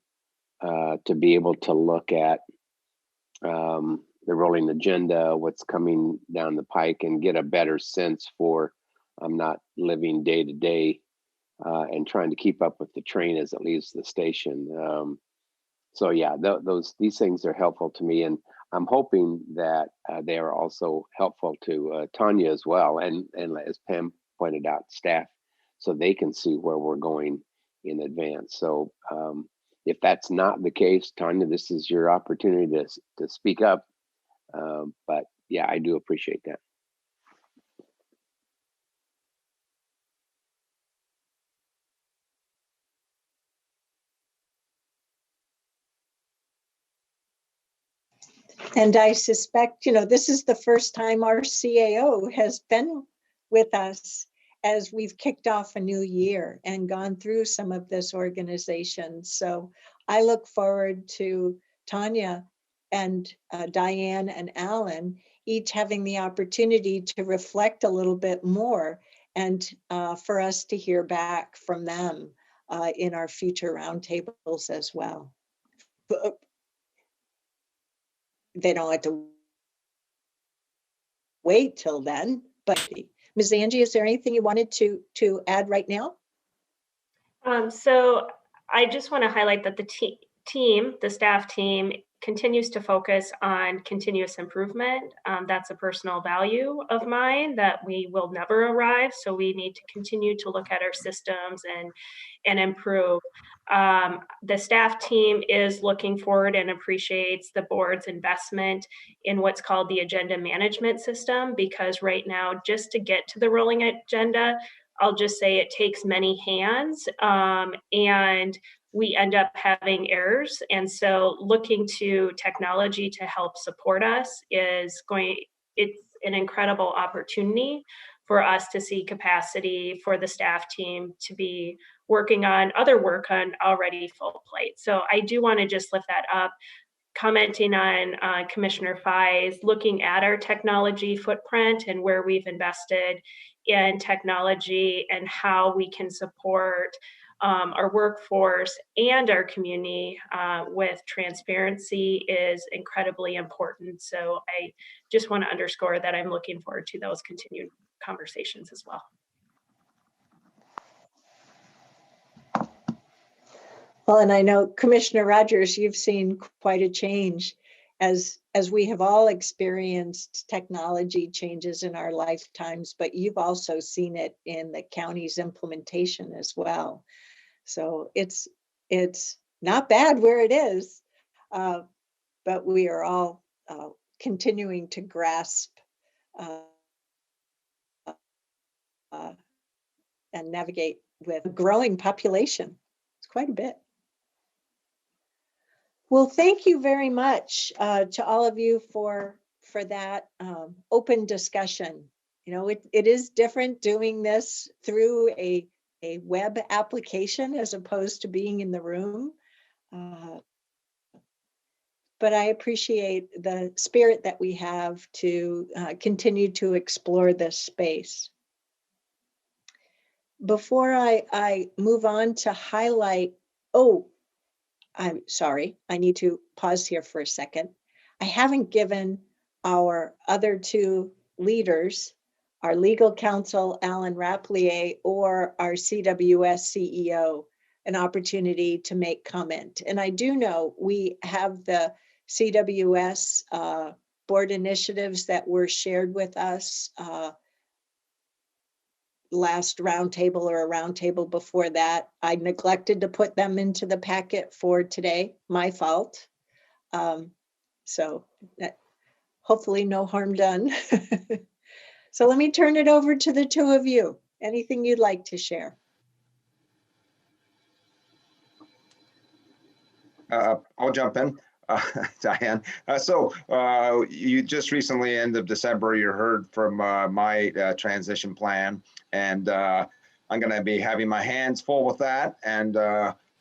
S7: to be able to look at the rolling agenda, what's coming down the pike, and get a better sense for I'm not living day to day and trying to keep up with the train as it leaves the station. So yeah, these things are helpful to me, and I'm hoping that they are also helpful to Tanya as well, and as Pam pointed out, staff, so they can see where we're going in advance. So if that's not the case, Tanya, this is your opportunity to speak up. But yeah, I do appreciate that.
S2: And I suspect, this is the first time our CAO has been with us as we've kicked off a new year and gone through some of this organization. So I look forward to Tanya and Diane and Alan each having the opportunity to reflect a little bit more, and for us to hear back from them in our future roundtables as well. They don't have to wait till then, but Ms. Angie, is there anything you wanted to add right now?
S4: So I just want to highlight that the staff team continues to focus on continuous improvement. That's a personal value of mine, that we will never arrive. So we need to continue to look at our systems and improve. The staff team is looking forward and appreciates the board's investment in what's called the agenda management system, because right now, just to get to the rolling agenda, I'll just say it takes many hands, and we end up having errors. And so looking to technology to help support us it's an incredible opportunity for us to see capacity for the staff team to be working on other work on already full plate. So I do want to just lift that up. Commenting on Commissioner Fai's looking at our technology footprint and where we've invested in technology and how we can support our workforce and our community with transparency is incredibly important. So I just want to underscore that I'm looking forward to those continued conversations as well.
S2: Well, and I know Commissioner Rogers, you've seen quite a change as we have all experienced technology changes in our lifetimes, but you've also seen it in the county's implementation as well. So it's not bad where it is, but we are all continuing to grasp and navigate with a growing population. It's quite a bit. Well, thank you very much to all of you for that open discussion. You know, it is different doing this through a web application as opposed to being in the room. But I appreciate the spirit that we have to continue to explore this space. Before I move on to highlight, I'm sorry, I need to pause here for a second. I haven't given our other two leaders, our legal counsel, Alan Rapplier, or our CWS CEO, an opportunity to make comment. And I do know we have the CWS board initiatives that were shared with us last roundtable or a roundtable before that. I neglected to put them into the packet for today, my fault. So that, hopefully no harm done. So let me turn it over to the two of you. Anything you'd like to share?
S9: I'll jump in, Diane. So you just recently, end of December, you heard from my transition plan, and I'm going to be having my hands full with that, and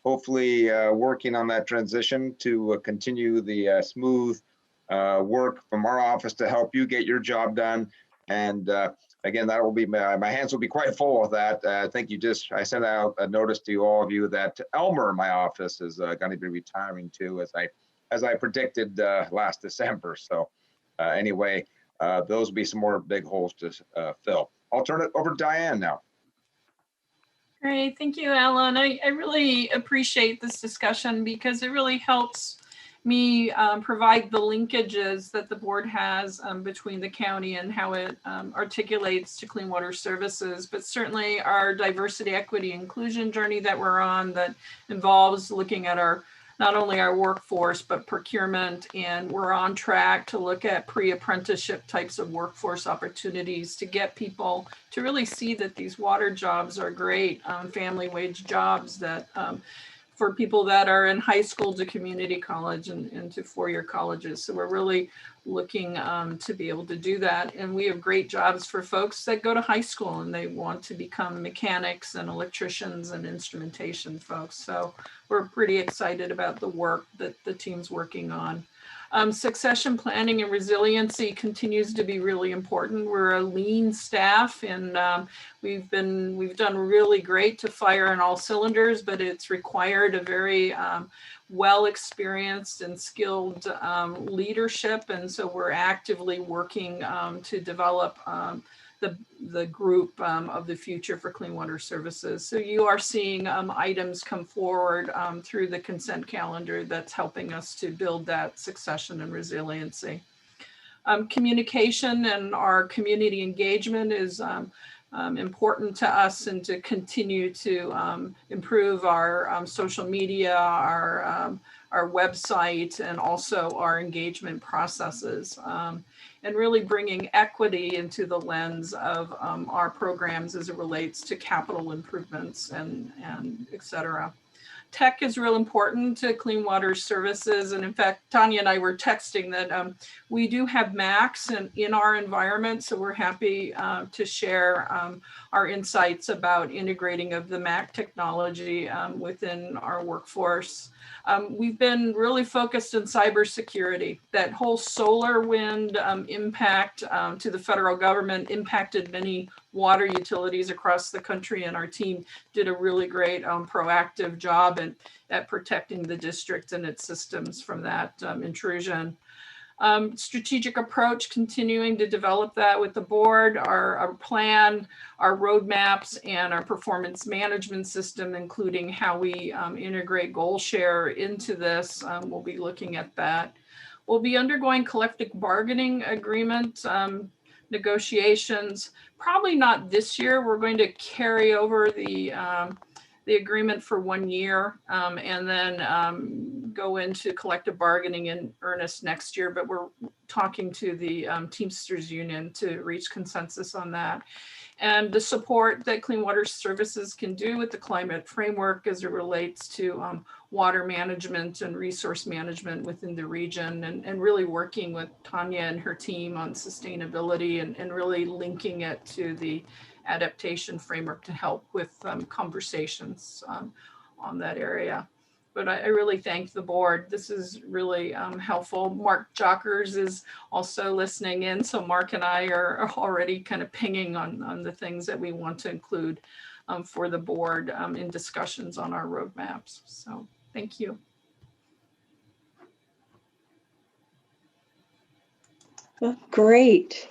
S9: hopefully working on that transition to continue the smooth work from our office to help you get your job done. And again, that will be my hands will be quite full of that. I think I sent out a notice to all of you that Elmer in my office is going to be retiring too, as I predicted last December. So anyway, those will be some more big holes to fill. I'll turn it over to Diane now.
S10: Great, thank you, Alan. I really appreciate this discussion because it really helps me provide the linkages that the board has between the county and how it articulates to clean water services, but certainly our diversity, equity, inclusion journey that we're on that involves looking at not only our workforce, but procurement. And we're on track to look at pre-apprenticeship types of workforce opportunities to get people to really see that these water jobs are great family wage jobs that for people that are in high school to community college and to four-year colleges. So we're really looking to be able to do that. And we have great jobs for folks that go to high school and they want to become mechanics and electricians and instrumentation folks. So we're pretty excited about the work that the team's working on. Succession planning and resiliency continues to be really important. We're a lean staff, and we've done really great to fire on all cylinders, but it's required a very well-experienced and skilled leadership, and so we're actively working to develop the group of the future for clean water services. So you are seeing items come forward through the consent calendar that's helping us to build that succession and resiliency. Communication and our community engagement is important to us, and to continue to improve our social media, our website, and also our engagement processes, and really bringing equity into the lens of our programs as it relates to capital improvements and et cetera. Tech is real important to clean water services. And in fact, Tanya and I were texting that we do have Macs in our environment. So we're happy to share our insights about integrating of the Mac technology within our workforce. We've been really focused on cybersecurity. That whole solar wind impact to the federal government impacted many water utilities across the country, and our team did a really great proactive job at protecting the district and its systems from that intrusion. Strategic approach, continuing to develop that with the board, our plan, our roadmaps, and our performance management system, including how we integrate goal share into this. We'll be looking at that. We'll be undergoing collective bargaining agreement negotiations, probably not this year. We're going to carry over the agreement for 1 year and then go into collective bargaining in earnest next year. But we're talking to the Teamsters Union to reach consensus on that. And the support that Clean Water Services can do with the climate framework as it relates to water management and resource management within the region, and really working with Tanya and her team on sustainability and really linking it to the adaptation framework to help with conversations on that area. But I really thank the board. This is really helpful. Mark Jockers is also listening in. So Mark and I are already kind of pinging on the things that we want to include for the board in discussions on our roadmaps. So thank you.
S2: Well, great.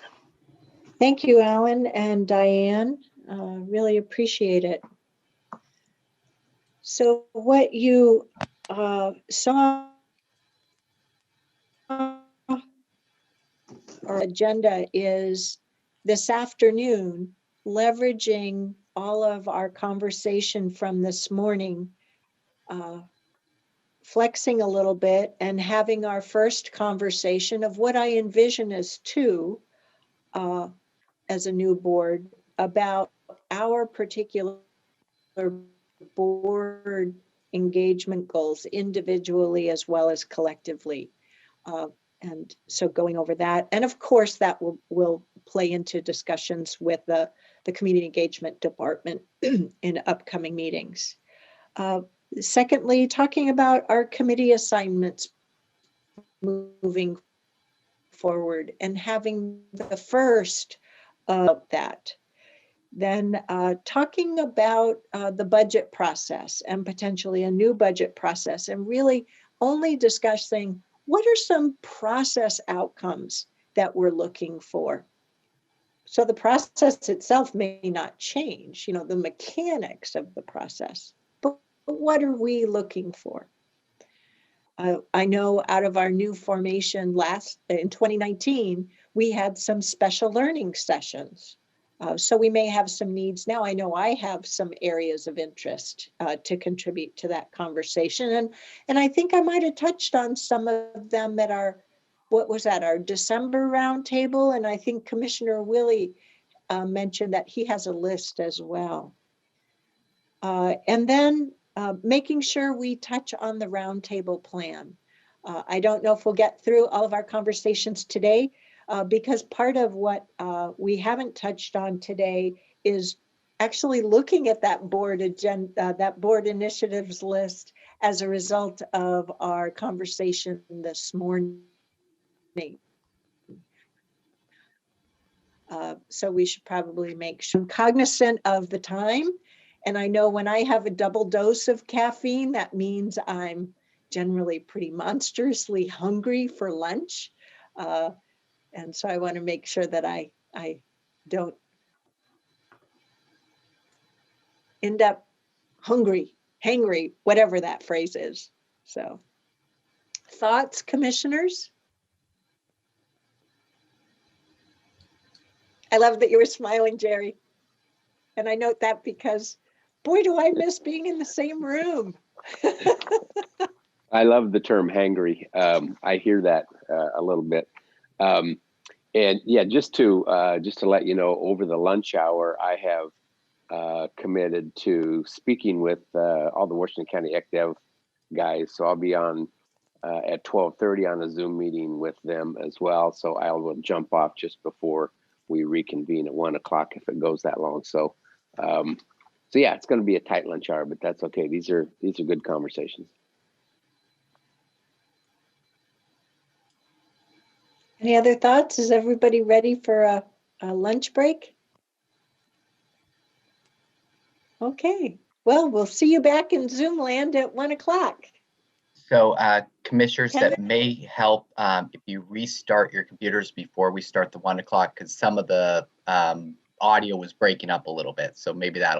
S2: Thank you, Alan and Diane. Really appreciate it. So what you saw our agenda is this afternoon, leveraging all of our conversation from this morning, flexing a little bit and having our first conversation of what I envision as two, as a new board, about our particular board engagement goals individually as well as collectively. And so going over that, and of course that will play into discussions with the community engagement department in upcoming meetings. Secondly, talking about our committee assignments moving forward and having the first of that. Then talking about the budget process and potentially a new budget process, and really only discussing what are some process outcomes that we're looking for. So the process itself may not change, the mechanics of the process, but what are we looking for? I know out of our new formation in 2019, we had some special learning sessions. So we may have some needs now. I know I have some areas of interest to contribute to that conversation. And I think I might have touched on some of them at our December roundtable. And I think Commissioner Willie mentioned that he has a list as well. And then making sure we touch on the roundtable plan. I don't know if we'll get through all of our conversations today, because part of what we haven't touched on today is actually looking at that board agenda, that board initiatives list as a result of our conversation this morning. So we should probably make sure I'm cognizant of the time. And I know when I have a double dose of caffeine, that means I'm generally pretty monstrously hungry for lunch. And so I want to make sure that I don't end up hangry, whatever that phrase is. So, thoughts, commissioners? I love that you were smiling, Jerry. And I note that because, boy, do I miss being in the same room.
S7: I love the term hangry. I hear that a little bit. And yeah, just to let you know, over the lunch hour, I have committed to speaking with all the Washington County ECDev guys. So I'll be on at 12:30 on a Zoom meeting with them as well. So I will jump off just before we reconvene at 1 o'clock if it goes that long. So yeah, it's going to be a tight lunch hour, but that's okay. These are good conversations.
S2: Any other thoughts? Is everybody ready for a lunch break? Okay, well, we'll see you back in Zoom land at 1 o'clock.
S3: So commissioners,
S2: Kevin?
S3: that may help if you restart your computers before we start the 1 o'clock, because some of the audio was breaking up a little bit. So maybe that'll